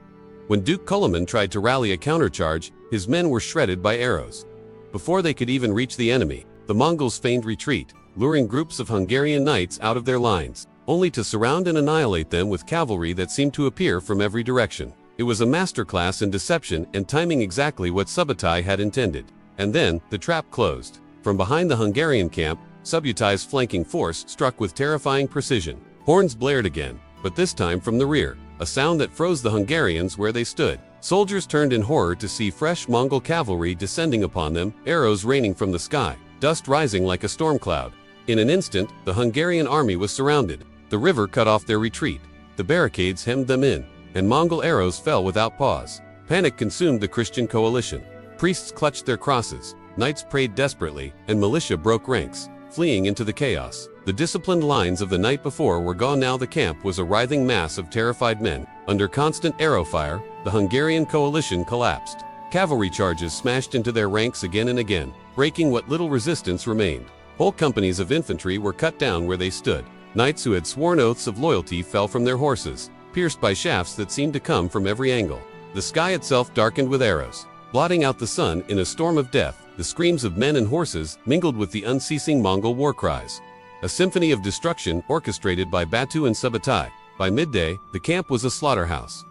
Speaker 1: When Duke Koloman tried to rally a countercharge, his men were shredded by arrows. Before they could even reach the enemy, the Mongols feigned retreat, luring groups of Hungarian knights out of their lines, only to surround and annihilate them with cavalry that seemed to appear from every direction. It was a masterclass in deception and timing, exactly what Subutai had intended. And then, the trap closed. From behind the Hungarian camp, Subutai's flanking force struck with terrifying precision. Horns blared again, but this time from the rear, a sound that froze the Hungarians where they stood. Soldiers turned in horror to see fresh Mongol cavalry descending upon them, arrows raining from the sky, dust rising like a storm cloud. In an instant, the Hungarian army was surrounded. The river cut off their retreat. The barricades hemmed them in, and Mongol arrows fell without pause. Panic consumed the Christian coalition. Priests clutched their crosses, knights prayed desperately, and militia broke ranks, fleeing into the chaos. The disciplined lines of the night before were gone now. The camp was a writhing mass of terrified men. Under constant arrow fire, the Hungarian coalition collapsed. Cavalry charges smashed into their ranks again and again, breaking what little resistance remained. Whole companies of infantry were cut down where they stood. Knights who had sworn oaths of loyalty fell from their horses, pierced by shafts that seemed to come from every angle. The sky itself darkened with arrows, blotting out the sun in a storm of death. The screams of men and horses mingled with the unceasing Mongol war cries. A symphony of destruction orchestrated by Batu and Subutai. By midday, the camp was a slaughterhouse.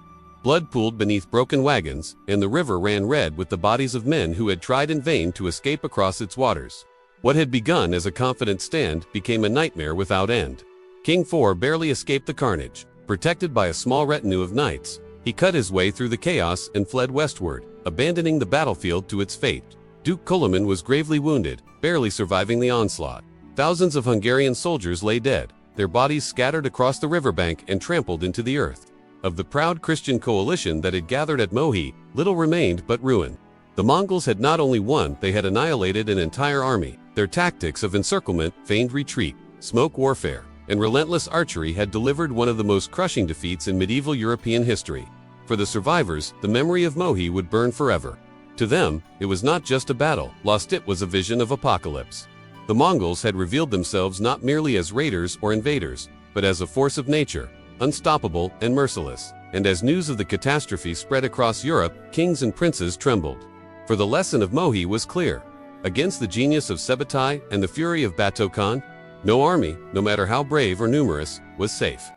Speaker 1: Blood pooled beneath broken wagons, and the river ran red with the bodies of men who had tried in vain to escape across its waters. What had begun as a confident stand became a nightmare without end. King IV barely escaped the carnage. Protected by a small retinue of knights, he cut his way through the chaos and fled westward, abandoning the battlefield to its fate. Duke Koloman was gravely wounded, barely surviving the onslaught. Thousands of Hungarian soldiers lay dead, their bodies scattered across the riverbank and trampled into the earth. Of the proud Christian coalition that had gathered at Mohi, little remained but ruin. The Mongols had not only won, they had annihilated an entire army. Their tactics of encirclement, feigned retreat, smoke warfare, and relentless archery had delivered one of the most crushing defeats in medieval European history. For the survivors, the memory of Mohi would burn forever. To them, it was not just a battle lost, it was a vision of apocalypse. The Mongols had revealed themselves not merely as raiders or invaders, but as a force of nature, unstoppable and merciless. And as news of the catastrophe spread across Europe, kings and princes trembled. For the lesson of Mohi was clear. Against the genius of Subutai and the fury of Batu Khan, no army, no matter how brave or numerous, was safe.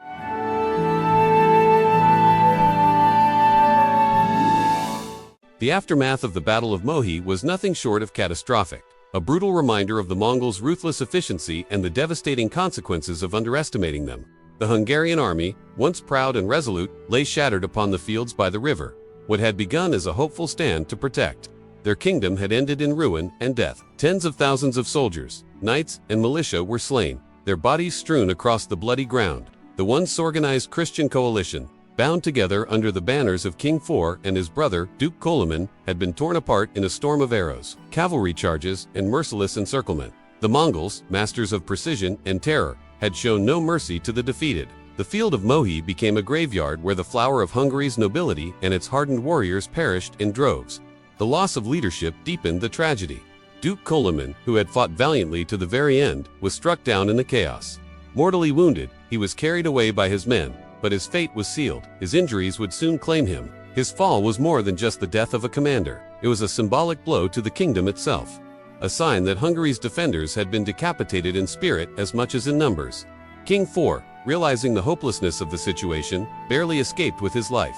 Speaker 1: The aftermath of the Battle of Mohi was nothing short of catastrophic, a brutal reminder of the Mongols' ruthless efficiency and the devastating consequences of underestimating them. The Hungarian army, once proud and resolute, lay shattered upon the fields by the river. What had begun as a hopeful stand to protect their kingdom had ended in ruin and death. Tens of thousands of soldiers, knights, and militia were slain, their bodies strewn across the bloody ground. The once organized Christian coalition, bound together under the banners of King IV and his brother, Duke Koloman, had been torn apart in a storm of arrows, cavalry charges, and merciless encirclement. The Mongols, masters of precision and terror, had shown no mercy to the defeated. The field of Mohi became a graveyard where the flower of Hungary's nobility and its hardened warriors perished in droves. The loss of leadership deepened the tragedy. Duke Koloman, who had fought valiantly to the very end, was struck down in the chaos. Mortally wounded, he was carried away by his men, but his fate was sealed. His injuries would soon claim him. His fall was more than just the death of a commander. It was a symbolic blow to the kingdom itself, a sign that Hungary's defenders had been decapitated in spirit as much as in numbers. King IV, realizing the hopelessness of the situation, barely escaped with his life.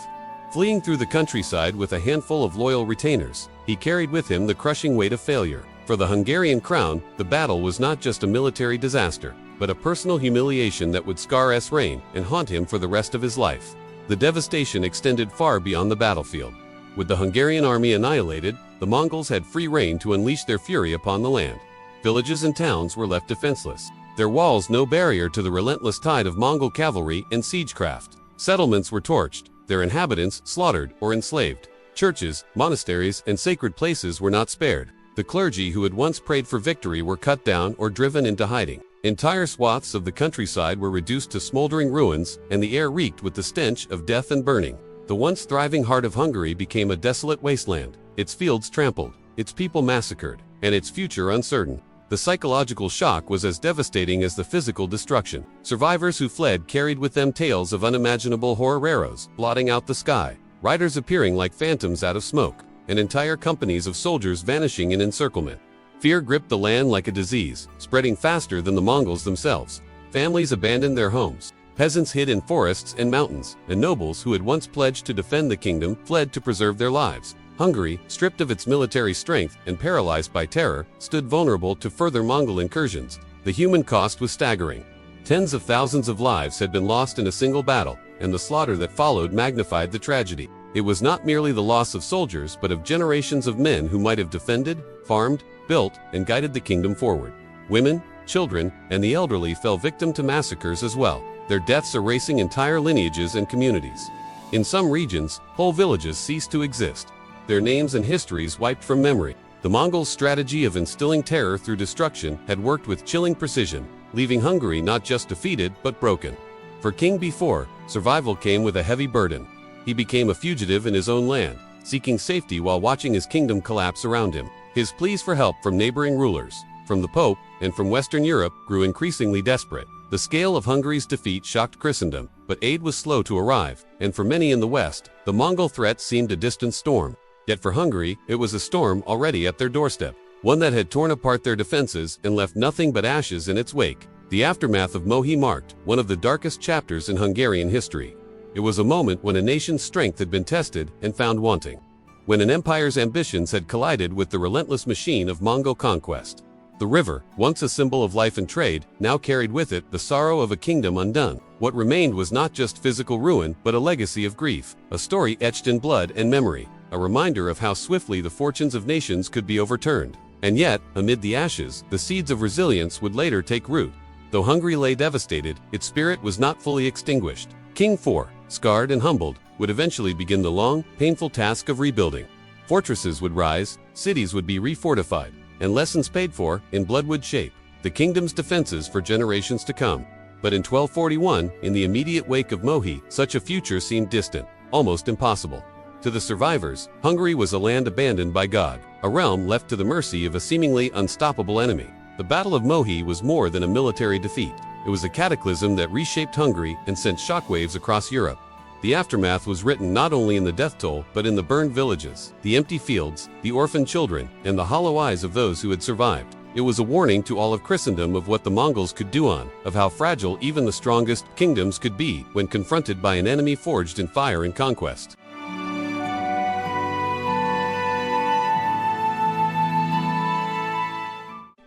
Speaker 1: Fleeing through the countryside with a handful of loyal retainers, he carried with him the crushing weight of failure. For the Hungarian crown, the battle was not just a military disaster, but a personal humiliation that would scar his reign and haunt him for the rest of his life. The devastation extended far beyond the battlefield. With the Hungarian army annihilated, the Mongols had free rein to unleash their fury upon the land. Villages and towns were left defenseless, their walls no barrier to the relentless tide of Mongol cavalry and siegecraft. Settlements were torched, their inhabitants slaughtered or enslaved. Churches, monasteries, and sacred places were not spared. The clergy who had once prayed for victory were cut down or driven into hiding. Entire swaths of the countryside were reduced to smoldering ruins, and the air reeked with the stench of death and burning. The once thriving heart of Hungary became a desolate wasteland, its fields trampled, its people massacred, and its future uncertain. The psychological shock was as devastating as the physical destruction. Survivors who fled carried with them tales of unimaginable horror, arrows blotting out the sky, riders appearing like phantoms out of smoke, and entire companies of soldiers vanishing in encirclement. Fear gripped the land like a disease, spreading faster than the Mongols themselves. Families abandoned their homes, peasants hid in forests and mountains, and nobles who had once pledged to defend the kingdom fled to preserve their lives. Hungary, stripped of its military strength and paralyzed by terror, stood vulnerable to further Mongol incursions. The human cost was staggering. Tens of thousands of lives had been lost in a single battle, and the slaughter that followed magnified the tragedy. It was not merely the loss of soldiers, but of generations of men who might have defended, farmed, built, and guided the kingdom forward. Women, children, and the elderly fell victim to massacres as well, their deaths erasing entire lineages and communities. In some regions, whole villages ceased to exist, their names and histories wiped from memory. The Mongols' strategy of instilling terror through destruction had worked with chilling precision, leaving Hungary not just defeated but broken. For King IV, survival came with a heavy burden. He became a fugitive in his own land, seeking safety while watching his kingdom collapse around him. His pleas for help from neighboring rulers, from the Pope, and from Western Europe grew increasingly desperate. The scale of Hungary's defeat shocked Christendom, but aid was slow to arrive, and for many in the West, the Mongol threat seemed a distant storm. Yet for Hungary, it was a storm already at their doorstep, one that had torn apart their defenses and left nothing but ashes in its wake. The aftermath of Mohi marked one of the darkest chapters in Hungarian history. It was a moment when a nation's strength had been tested and found wanting, when an empire's ambitions had collided with the relentless machine of Mongol conquest. The river, once a symbol of life and trade, now carried with it the sorrow of a kingdom undone. What remained was not just physical ruin, but a legacy of grief, a story etched in blood and memory, a reminder of how swiftly the fortunes of nations could be overturned. And yet, amid the ashes, the seeds of resilience would later take root. Though Hungary lay devastated, its spirit was not fully extinguished. King IV, scarred and humbled, would eventually begin the long, painful task of rebuilding. Fortresses would rise, cities would be refortified, and lessons paid for in blood would shape the kingdom's defenses for generations to come. But in 1241, in the immediate wake of Mohi, such a future seemed distant, almost impossible. To the survivors, Hungary was a land abandoned by God, a realm left to the mercy of a seemingly unstoppable enemy. The Battle of Mohi was more than a military defeat. It was a cataclysm that reshaped Hungary and sent shockwaves across Europe. The aftermath was written not only in the death toll, but in the burned villages, the empty fields, the orphaned children, and the hollow eyes of those who had survived. It was a warning to all of Christendom of what the Mongols could do of how fragile even the strongest kingdoms could be when confronted by an enemy forged in fire and conquest.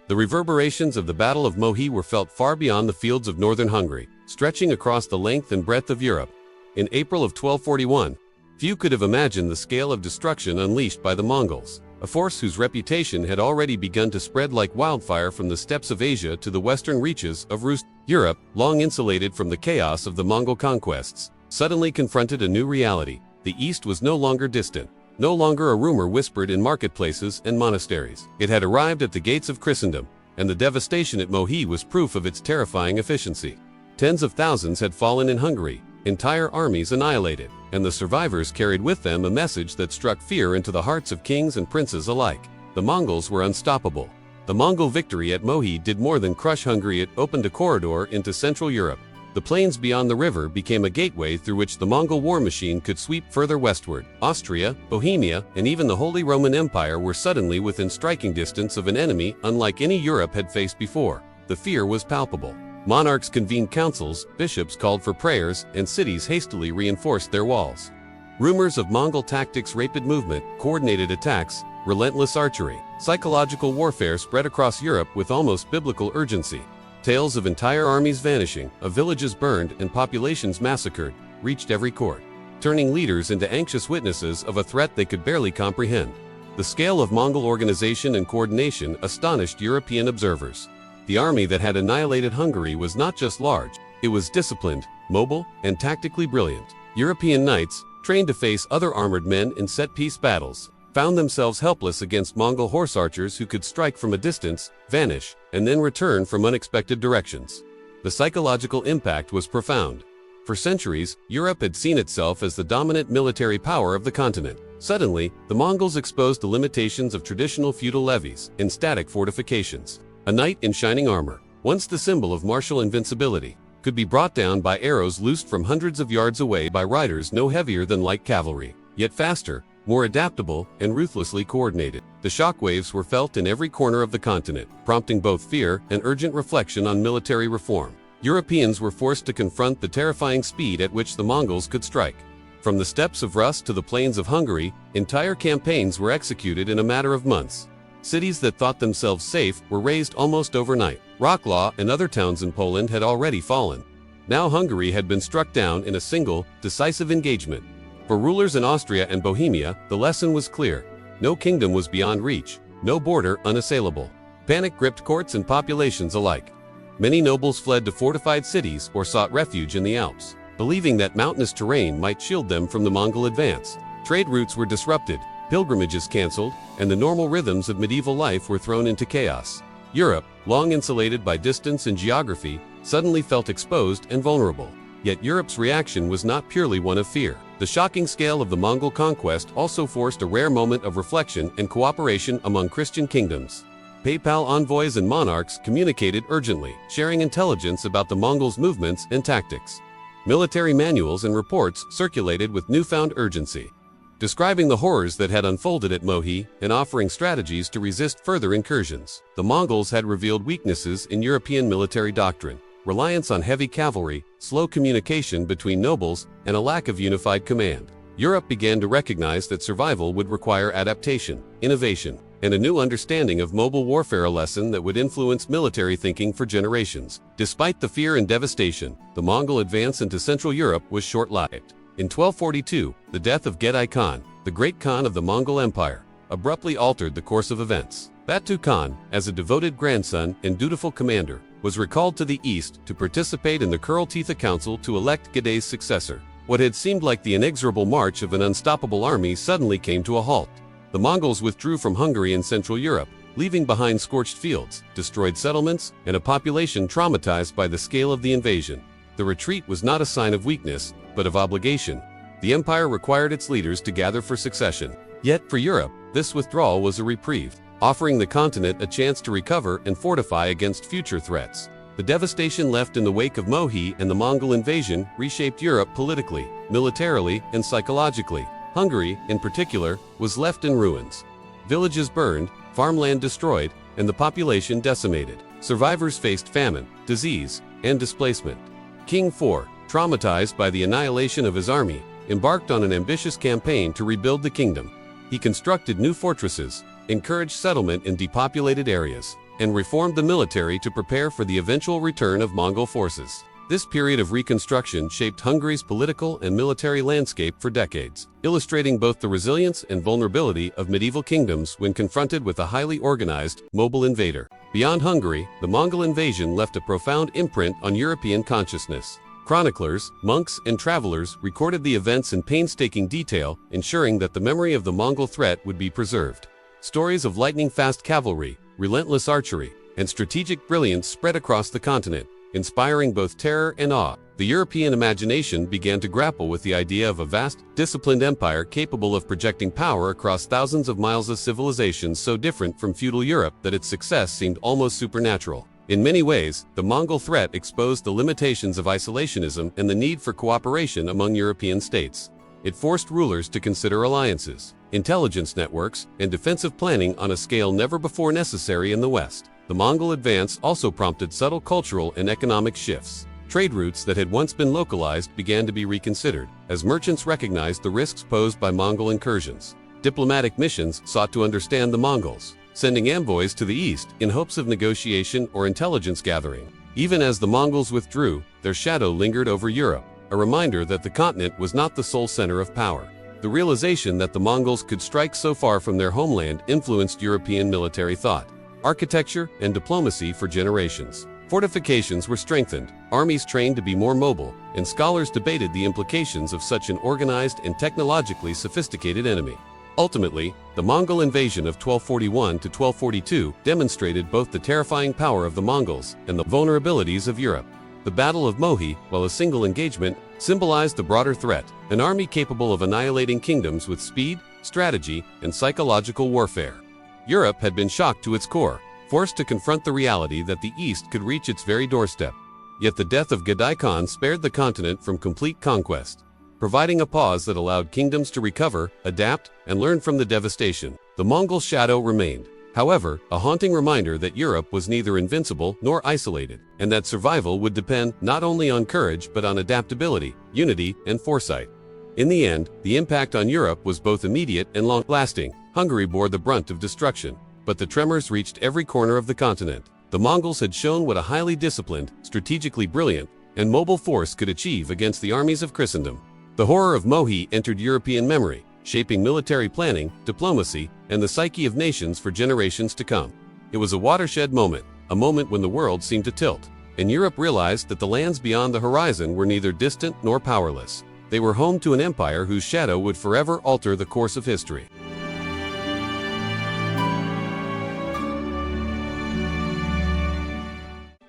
Speaker 1: The reverberations of the Battle of Mohi were felt far beyond the fields of northern Hungary, stretching across the length and breadth of Europe. In April of 1241, few could have imagined the scale of destruction unleashed by the Mongols, a force whose reputation had already begun to spread like wildfire from the steppes of Asia to the western reaches of Rus. Europe, long insulated from the chaos of the Mongol conquests, suddenly confronted a new reality. The East was no longer distant, no longer a rumor whispered in marketplaces and monasteries. It had arrived at the gates of Christendom, and the devastation at Mohi was proof of its terrifying efficiency. Tens of thousands had fallen in Hungary, entire armies annihilated, and the survivors carried with them a message that struck fear into the hearts of kings and princes alike. The Mongols were unstoppable. The Mongol victory at Mohi did more than crush Hungary, it opened a corridor into Central Europe. The plains beyond the river became a gateway through which the Mongol war machine could sweep further westward. Austria, Bohemia, and even the Holy Roman Empire were suddenly within striking distance of an enemy unlike any Europe had faced before. The fear was palpable. Monarchs convened councils, bishops called for prayers, and cities hastily reinforced their walls. Rumors of Mongol tactics, rapid movement, coordinated attacks, relentless archery, psychological warfare spread across Europe with almost biblical urgency. Tales of entire armies vanishing, of villages burned, and populations massacred reached every court, turning leaders into anxious witnesses of a threat they could barely comprehend. The scale of Mongol organization and coordination astonished European observers. The army that had annihilated Hungary was not just large, it was disciplined, mobile, and tactically brilliant. European knights, trained to face other armored men in set-piece battles, found themselves helpless against Mongol horse archers who could strike from a distance, vanish, and then return from unexpected directions. The psychological impact was profound. For centuries, Europe had seen itself as the dominant military power of the continent. Suddenly, the Mongols exposed the limitations of traditional feudal levies and static fortifications. A knight in shining armor, once the symbol of martial invincibility, could be brought down by arrows loosed from hundreds of yards away by riders no heavier than light cavalry, yet faster, more adaptable, and ruthlessly coordinated. The shockwaves were felt in every corner of the continent, prompting both fear and urgent reflection on military reform. Europeans were forced to confront the terrifying speed at which the Mongols could strike. From the steppes of Rus to the plains of Hungary, entire campaigns were executed in a matter of months. Cities that thought themselves safe were razed almost overnight. Wrocław and other towns in Poland had already fallen. Now Hungary had been struck down in a single, decisive engagement. For rulers in Austria and Bohemia, the lesson was clear. No kingdom was beyond reach, no border unassailable. Panic gripped courts and populations alike. Many nobles fled to fortified cities or sought refuge in the Alps, believing that mountainous terrain might shield them from the Mongol advance. Trade routes were disrupted, pilgrimages canceled, and the normal rhythms of medieval life were thrown into chaos. Europe, long insulated by distance and geography, suddenly felt exposed and vulnerable. Yet Europe's reaction was not purely one of fear. The shocking scale of the Mongol conquest also forced a rare moment of reflection and cooperation among Christian kingdoms. Papal envoys and monarchs communicated urgently, sharing intelligence about the Mongols' movements and tactics. Military manuals and reports circulated with newfound urgency, describing the horrors that had unfolded at Mohi and offering strategies to resist further incursions. The Mongols had revealed weaknesses in European military doctrine, reliance on heavy cavalry, slow communication between nobles, and a lack of unified command. Europe began to recognize that survival would require adaptation, innovation, and a new understanding of mobile warfare, a lesson that would influence military thinking for generations. Despite the fear and devastation, the Mongol advance into Central Europe was short-lived. In 1242, the death of Gedai Khan, the great Khan of the Mongol Empire, abruptly altered the course of events. Batu Khan, as a devoted grandson and dutiful commander, was recalled to the east to participate in the Kurultitha Council to elect Gedai's successor. What had seemed like the inexorable march of an unstoppable army suddenly came to a halt. The Mongols withdrew from Hungary and Central Europe, leaving behind scorched fields, destroyed settlements, and a population traumatized by the scale of the invasion. The retreat was not a sign of weakness, but of obligation. The empire required its leaders to gather for succession. Yet, for Europe, this withdrawal was a reprieve, offering the continent a chance to recover and fortify against future threats. The devastation left in the wake of Mohi and the Mongol invasion reshaped Europe politically, militarily, and psychologically. Hungary, in particular, was left in ruins. Villages burned, farmland destroyed, and the population decimated. Survivors faced famine, disease, and displacement. King IV, traumatized by the annihilation of his army, embarked on an ambitious campaign to rebuild the kingdom. He constructed new fortresses, encouraged settlement in depopulated areas, and reformed the military to prepare for the eventual return of Mongol forces. This period of reconstruction shaped Hungary's political and military landscape for decades, illustrating both the resilience and vulnerability of medieval kingdoms when confronted with a highly organized, mobile invader. Beyond Hungary, the Mongol invasion left a profound imprint on European consciousness. Chroniclers, monks, and travelers recorded the events in painstaking detail, ensuring that the memory of the Mongol threat would be preserved. Stories of lightning-fast cavalry, relentless archery, and strategic brilliance spread across the continent, inspiring both terror and awe. The European imagination began to grapple with the idea of a vast, disciplined empire capable of projecting power across thousands of miles of civilization so different from feudal Europe that its success seemed almost supernatural. In many ways, the Mongol threat exposed the limitations of isolationism and the need for cooperation among European states. It forced rulers to consider alliances, intelligence networks, and defensive planning on a scale never before necessary in the West. The Mongol advance also prompted subtle cultural and economic shifts. Trade routes that had once been localized began to be reconsidered, as merchants recognized the risks posed by Mongol incursions. Diplomatic missions sought to understand the Mongols, sending envoys to the east in hopes of negotiation or intelligence gathering. Even as the Mongols withdrew, their shadow lingered over Europe, a reminder that the continent was not the sole center of power. The realization that the Mongols could strike so far from their homeland influenced European military thought, architecture, and diplomacy for generations. Fortifications were strengthened, armies trained to be more mobile, and scholars debated the implications of such an organized and technologically sophisticated enemy. Ultimately, the Mongol invasion of 1241 to 1242 demonstrated both the terrifying power of the Mongols and the vulnerabilities of Europe. The Battle of Mohi, while a single engagement, symbolized the broader threat, an army capable of annihilating kingdoms with speed, strategy, and psychological warfare. Europe had been shocked to its core, forced to confront the reality that the East could reach its very doorstep. Yet the death of Batu Khan spared the continent from complete conquest, providing a pause that allowed kingdoms to recover, adapt, and learn from the devastation. The Mongol shadow remained, however, a haunting reminder that Europe was neither invincible nor isolated, and that survival would depend not only on courage but on adaptability, unity, and foresight. In the end, the impact on Europe was both immediate and long-lasting. Hungary bore the brunt of destruction, but the tremors reached every corner of the continent. The Mongols had shown what a highly disciplined, strategically brilliant, and mobile force could achieve against the armies of Christendom. The horror of Mohi entered European memory, shaping military planning, diplomacy, and the psyche of nations for generations to come. It was a watershed moment, a moment when the world seemed to tilt, and Europe realized that the lands beyond the horizon were neither distant nor powerless. They were home to an empire whose shadow would forever alter the course of history.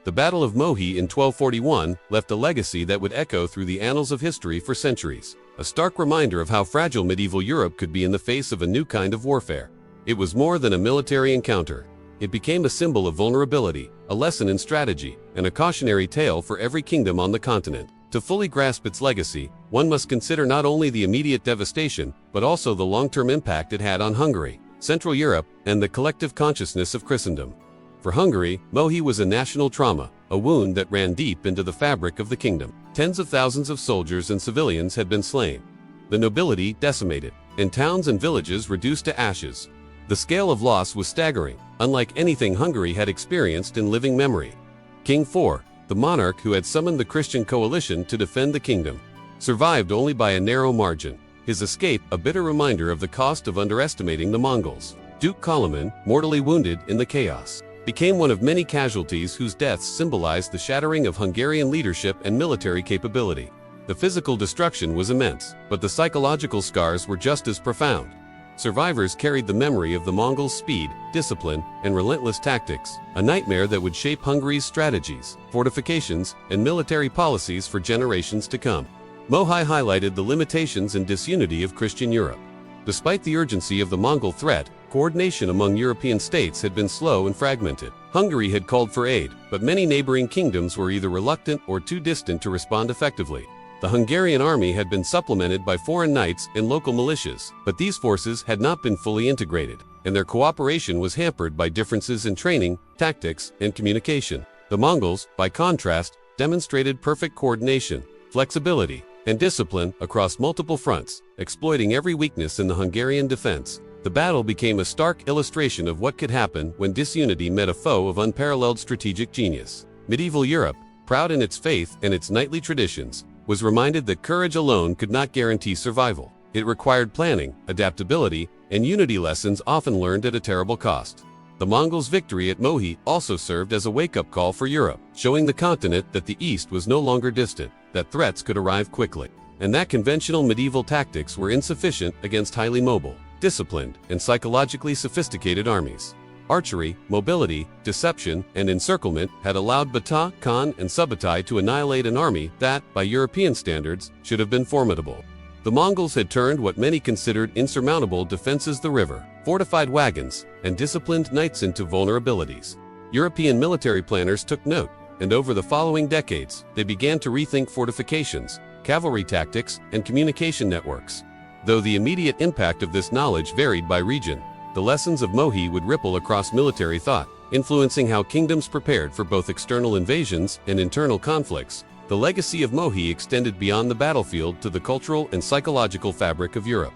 Speaker 1: The Battle of Mohi in 1241 left a legacy that would echo through the annals of history for centuries, a stark reminder of how fragile medieval Europe could be in the face of a new kind of warfare. It was more than a military encounter. It became a symbol of vulnerability, a lesson in strategy, and a cautionary tale for every kingdom on the continent. To fully grasp its legacy, one must consider not only the immediate devastation, but also the long-term impact it had on Hungary, Central Europe, and the collective consciousness of Christendom. For Hungary, Mohi was a national trauma, a wound that ran deep into the fabric of the kingdom. Tens of thousands of soldiers and civilians had been slain, the nobility decimated, and towns and villages reduced to ashes. The scale of loss was staggering, unlike anything Hungary had experienced in living memory. King IV, the monarch who had summoned the Christian coalition to defend the kingdom, survived only by a narrow margin, his escape a bitter reminder of the cost of underestimating the Mongols. Duke Koloman, mortally wounded in the chaos, became one of many casualties whose deaths symbolized the shattering of Hungarian leadership and military capability. The physical destruction was immense, but the psychological scars were just as profound. Survivors carried the memory of the Mongols' speed, discipline, and relentless tactics, a nightmare that would shape Hungary's strategies, fortifications, and military policies for generations to come. Mohi highlighted the limitations and disunity of Christian Europe. Despite the urgency of the Mongol threat, coordination among European states had been slow and fragmented. Hungary had called for aid, but many neighboring kingdoms were either reluctant or too distant to respond effectively. The Hungarian army had been supplemented by foreign knights and local militias, but these forces had not been fully integrated, and their cooperation was hampered by differences in training, tactics, and communication. The Mongols, by contrast, demonstrated perfect coordination, flexibility, and discipline across multiple fronts, exploiting every weakness in the Hungarian defense. The battle became a stark illustration of what could happen when disunity met a foe of unparalleled strategic genius. Medieval Europe, proud in its faith and its knightly traditions, was reminded that courage alone could not guarantee survival. It required planning, adaptability, and unity, lessons often learned at a terrible cost. The Mongols' victory at Mohi also served as a wake-up call for Europe, showing the continent that the East was no longer distant, that threats could arrive quickly, and that conventional medieval tactics were insufficient against highly mobile, disciplined, and psychologically sophisticated armies. Archery, mobility, deception, and encirclement had allowed Batu Khan and Subutai to annihilate an army that, by European standards, should have been formidable. The Mongols had turned what many considered insurmountable defenses, the river, fortified wagons, and disciplined knights, into vulnerabilities. European military planners took note, and over the following decades, they began to rethink fortifications, cavalry tactics, and communication networks. Though the immediate impact of this knowledge varied by region, the lessons of Mohi would ripple across military thought, influencing how kingdoms prepared for both external invasions and internal conflicts. The legacy of Mohi extended beyond the battlefield to the cultural and psychological fabric of Europe.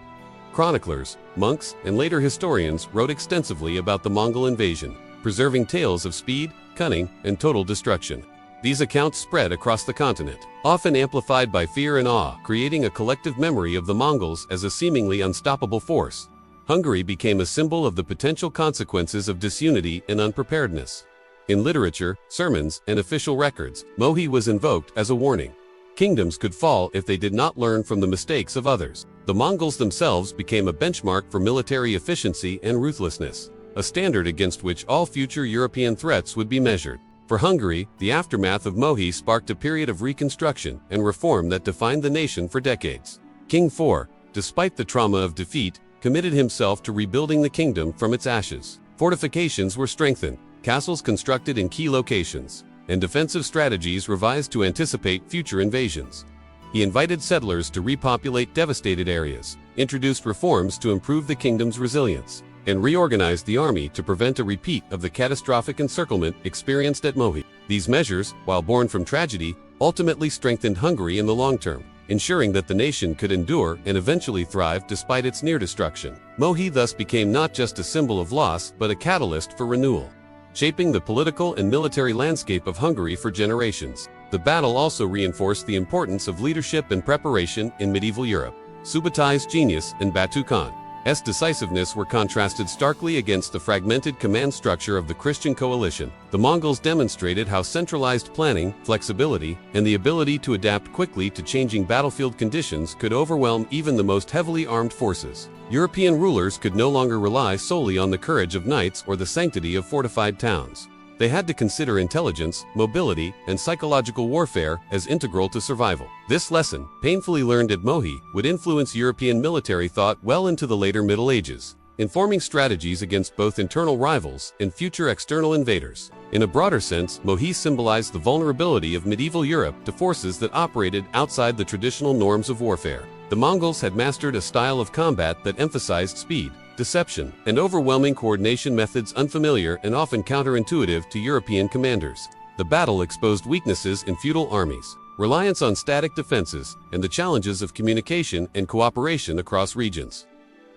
Speaker 1: Chroniclers, monks, and later historians wrote extensively about the Mongol invasion, preserving tales of speed, cunning, and total destruction. These accounts spread across the continent, often amplified by fear and awe, creating a collective memory of the Mongols as a seemingly unstoppable force. Hungary became a symbol of the potential consequences of disunity and unpreparedness. In literature, sermons, and official records, Mohi was invoked as a warning. Kingdoms could fall if they did not learn from the mistakes of others. The Mongols themselves became a benchmark for military efficiency and ruthlessness, a standard against which all future European threats would be measured. For Hungary, the aftermath of Mohi sparked a period of reconstruction and reform that defined the nation for decades. King IV, despite the trauma of defeat, committed himself to rebuilding the kingdom from its ashes. Fortifications were strengthened, castles constructed in key locations, and defensive strategies revised to anticipate future invasions. He invited settlers to repopulate devastated areas, introduced reforms to improve the kingdom's resilience, and reorganized the army to prevent a repeat of the catastrophic encirclement experienced at Mohi. These measures, while born from tragedy, ultimately strengthened Hungary in the long term, ensuring that the nation could endure and eventually thrive despite its near destruction. Mohi thus became not just a symbol of loss but a catalyst for renewal, shaping the political and military landscape of Hungary for generations. The battle also reinforced the importance of leadership and preparation in medieval Europe. Subutai's genius and Batu Khan's decisiveness were contrasted starkly against the fragmented command structure of the Christian coalition. The Mongols demonstrated how centralized planning, flexibility, and the ability to adapt quickly to changing battlefield conditions could overwhelm even the most heavily armed forces. European rulers could no longer rely solely on the courage of knights or the sanctity of fortified towns. They had to consider intelligence, mobility, and psychological warfare as integral to survival. This lesson, painfully learned at Mohi, would influence European military thought well into the later Middle Ages, informing strategies against both internal rivals and future external invaders. In a broader sense, Mohi symbolized the vulnerability of medieval Europe to forces that operated outside the traditional norms of warfare. The Mongols had mastered a style of combat that emphasized speed, deception, and overwhelming coordination, methods unfamiliar and often counterintuitive to European commanders. The battle exposed weaknesses in feudal armies, reliance on static defenses, and the challenges of communication and cooperation across regions.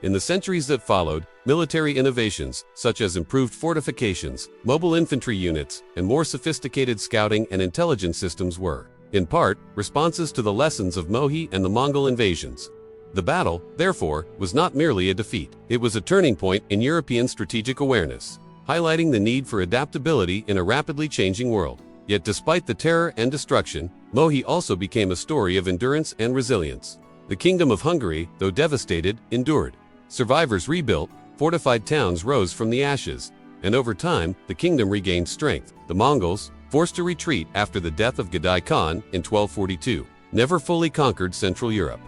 Speaker 1: In the centuries that followed, military innovations, such as improved fortifications, mobile infantry units, and more sophisticated scouting and intelligence systems were, in part, responses to the lessons of Mohi and the Mongol invasions. The battle, therefore, was not merely a defeat. It was a turning point in European strategic awareness, highlighting the need for adaptability in a rapidly changing world. Yet despite the terror and destruction, Mohi also became a story of endurance and resilience. The Kingdom of Hungary, though devastated, endured. Survivors rebuilt, fortified towns rose from the ashes, and over time, the kingdom regained strength. The Mongols, forced to retreat after the death of Gudai Khan in 1242, never fully conquered Central Europe.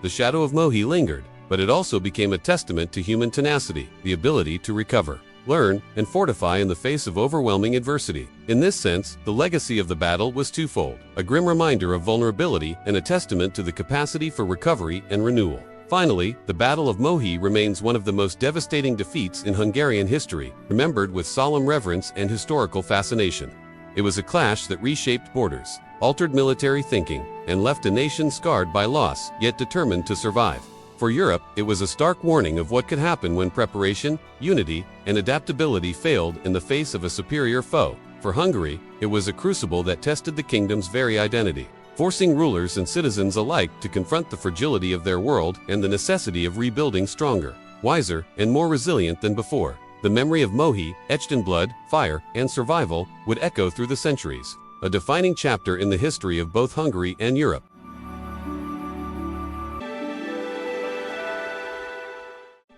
Speaker 1: The shadow of Mohi lingered, but it also became a testament to human tenacity, the ability to recover, learn, and fortify in the face of overwhelming adversity. In this sense, the legacy of the battle was twofold: a grim reminder of vulnerability and a testament to the capacity for recovery and renewal. Finally, the Battle of Mohi remains one of the most devastating defeats in Hungarian history, remembered with solemn reverence and historical fascination. It was a clash that reshaped borders, altered military thinking, and left a nation scarred by loss, yet determined to survive. For Europe, it was a stark warning of what could happen when preparation, unity, and adaptability failed in the face of a superior foe. For Hungary, it was a crucible that tested the kingdom's very identity, forcing rulers and citizens alike to confront the fragility of their world and the necessity of rebuilding stronger, wiser, and more resilient than before. The memory of Mohi, etched in blood, fire, and survival, would echo through the centuries, a defining chapter in the history of both Hungary and Europe.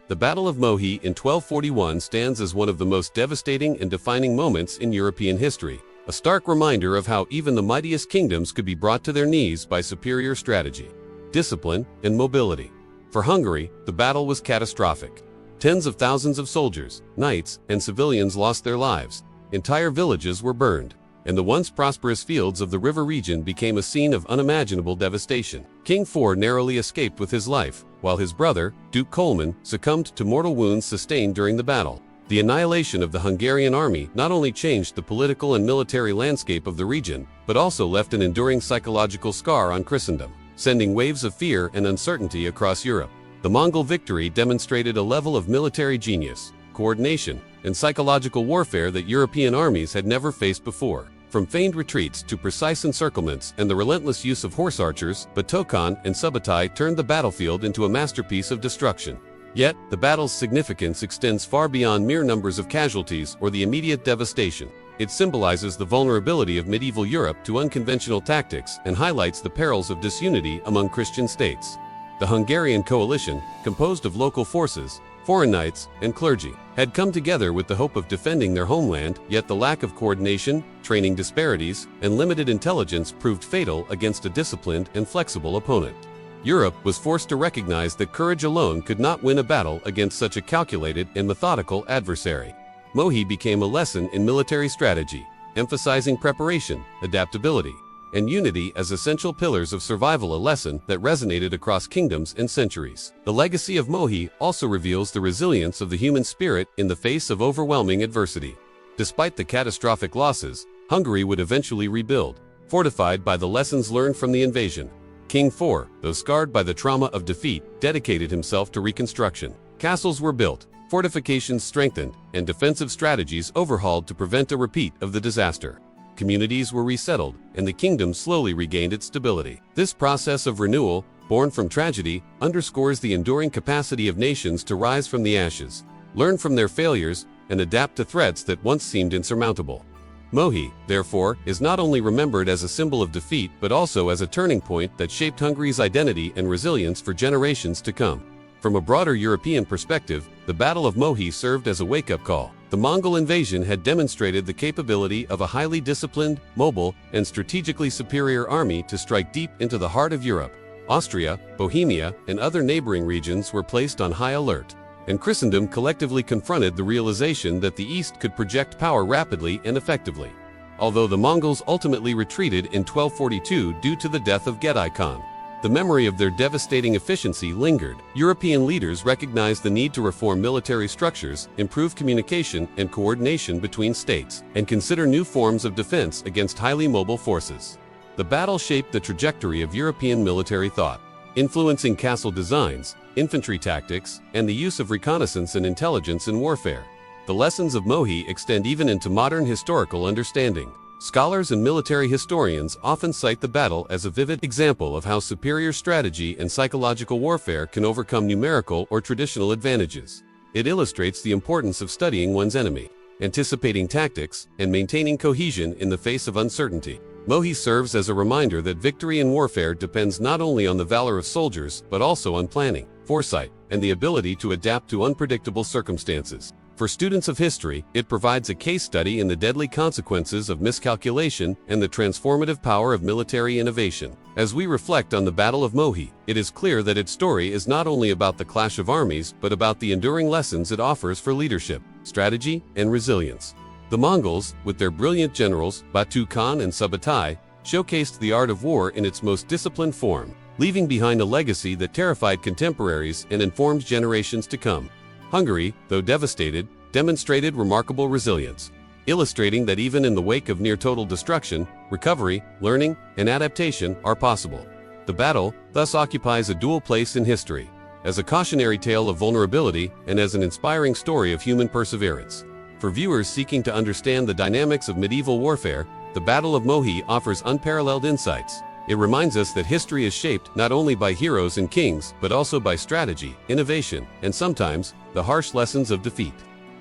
Speaker 1: The Battle of Mohi in 1241 stands as one of the most devastating and defining moments in European history, a stark reminder of how even the mightiest kingdoms could be brought to their knees by superior strategy, discipline, and mobility. For Hungary, the battle was catastrophic. Tens of thousands of soldiers, knights, and civilians lost their lives, entire villages were burned, and the once prosperous fields of the river region became a scene of unimaginable devastation. King IV narrowly escaped with his life, while his brother, Duke Colman, succumbed to mortal wounds sustained during the battle. The annihilation of the Hungarian army not only changed the political and military landscape of the region, but also left an enduring psychological scar on Christendom, sending waves of fear and uncertainty across Europe. The Mongol victory demonstrated a level of military genius, coordination, and psychological warfare that European armies had never faced before. From feigned retreats to precise encirclements and the relentless use of horse archers, Batu Khan and Subutai turned the battlefield into a masterpiece of destruction. Yet, the battle's significance extends far beyond mere numbers of casualties or the immediate devastation. It symbolizes the vulnerability of medieval Europe to unconventional tactics and highlights the perils of disunity among Christian states. The Hungarian coalition, composed of local forces, foreign knights, and clergy, had come together with the hope of defending their homeland, yet the lack of coordination, training disparities, and limited intelligence proved fatal against a disciplined and flexible opponent. Europe was forced to recognize that courage alone could not win a battle against such a calculated and methodical adversary. Mohi became a lesson in military strategy, emphasizing preparation, adaptability, and unity as essential pillars of survival, a lesson that resonated across kingdoms and centuries. The legacy of Mohi also reveals the resilience of the human spirit in the face of overwhelming adversity. Despite the catastrophic losses, Hungary would eventually rebuild, fortified by the lessons learned from the invasion. King IV, though scarred by the trauma of defeat, dedicated himself to reconstruction. Castles were built, fortifications strengthened, and defensive strategies overhauled to prevent a repeat of the disaster. Communities were resettled, and the kingdom slowly regained its stability. This process of renewal, born from tragedy, underscores the enduring capacity of nations to rise from the ashes, learn from their failures, and adapt to threats that once seemed insurmountable. Mohi, therefore, is not only remembered as a symbol of defeat but also as a turning point that shaped Hungary's identity and resilience for generations to come. From a broader European perspective, the Battle of Mohi served as a wake-up call. The Mongol invasion had demonstrated the capability of a highly disciplined, mobile, and strategically superior army to strike deep into the heart of Europe. Austria, Bohemia, and other neighboring regions were placed on high alert, and Christendom collectively confronted the realization that the East could project power rapidly and effectively. Although the Mongols ultimately retreated in 1242 due to the death of Gedai Khan, the memory of their devastating efficiency lingered. European leaders recognized the need to reform military structures, improve communication and coordination between states, and consider new forms of defense against highly mobile forces. The battle shaped the trajectory of European military thought, influencing castle designs, infantry tactics, and the use of reconnaissance and intelligence in warfare. The lessons of Mohi extend even into modern historical understanding. Scholars and military historians often cite the battle as a vivid example of how superior strategy and psychological warfare can overcome numerical or traditional advantages. It illustrates the importance of studying one's enemy, anticipating tactics, and maintaining cohesion in the face of uncertainty. Mohi serves as a reminder that victory in warfare depends not only on the valor of soldiers but also on planning, foresight, and the ability to adapt to unpredictable circumstances. For students of history, it provides a case study in the deadly consequences of miscalculation and the transformative power of military innovation. As we reflect on the Battle of Mohi, it is clear that its story is not only about the clash of armies but about the enduring lessons it offers for leadership, strategy, and resilience. The Mongols, with their brilliant generals Batu Khan and Subutai, showcased the art of war in its most disciplined form, leaving behind a legacy that terrified contemporaries and informed generations to come. Hungary, though devastated, demonstrated remarkable resilience, illustrating that even in the wake of near-total destruction, recovery, learning, and adaptation are possible. The battle thus occupies a dual place in history, as a cautionary tale of vulnerability and as an inspiring story of human perseverance. For viewers seeking to understand the dynamics of medieval warfare, the Battle of Mohi offers unparalleled insights. It reminds us that history is shaped not only by heroes and kings, but also by strategy, innovation, and sometimes, the harsh lessons of defeat.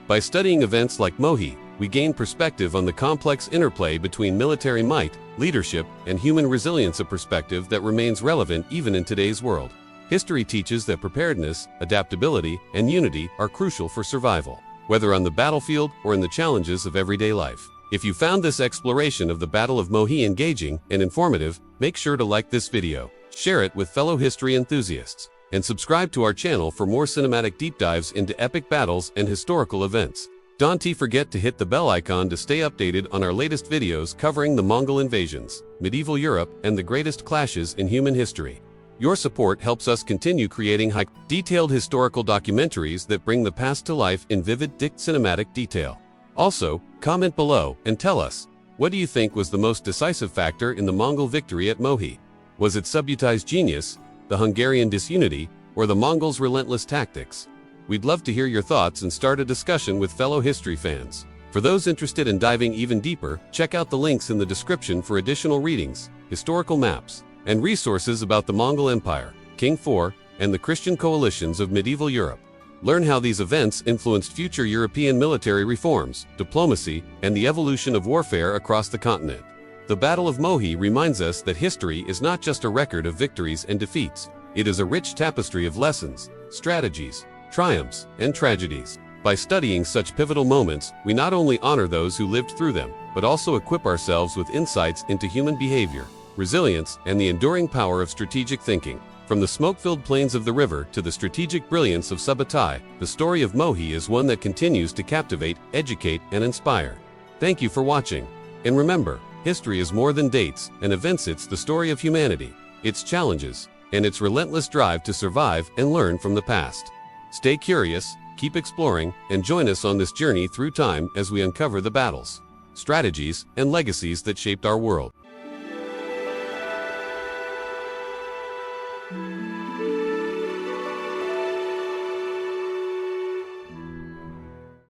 Speaker 1: By studying events like Mohi, we gain perspective on the complex interplay between military might, leadership, and human resilience, a perspective that remains relevant even in today's world. History teaches that preparedness, adaptability, and unity are crucial for survival, whether on the battlefield or in the challenges of everyday life. If you found this exploration of the Battle of Mohi engaging and informative, make sure to like this video, share it with fellow history enthusiasts, and subscribe to our channel for more cinematic deep dives into epic battles and historical events. Don't forget to hit the bell icon to stay updated on our latest videos covering the Mongol invasions, medieval Europe, and the greatest clashes in human history. Your support helps us continue creating detailed historical documentaries that bring the past to life in vivid, cinematic detail. Also, comment below and tell us, what do you think was the most decisive factor in the Mongol victory at Mohi? Was it Subutai's genius, the Hungarian disunity, or the Mongols' relentless tactics? We'd love to hear your thoughts and start a discussion with fellow history fans. For those interested in diving even deeper, check out the links in the description for additional readings, historical maps, and resources about the Mongol Empire, King IV, and the Christian coalitions of medieval Europe. Learn how these events influenced future European military reforms, diplomacy, and the evolution of warfare across the continent. The Battle of Mohi reminds us that history is not just a record of victories and defeats. It is a rich tapestry of lessons, strategies, triumphs, and tragedies. By studying such pivotal moments, we not only honor those who lived through them, but also equip ourselves with insights into human behavior, resilience, and the enduring power of strategic thinking. From the smoke-filled plains of the river to the strategic brilliance of Subutai, the story of Mohi is one that continues to captivate, educate, and inspire. Thank you for watching. And remember, history is more than dates and events. It's the story of humanity, its challenges, and its relentless drive to survive and learn from the past. Stay curious, keep exploring, and join us on this journey through time as we uncover the battles, strategies, and legacies that shaped our world.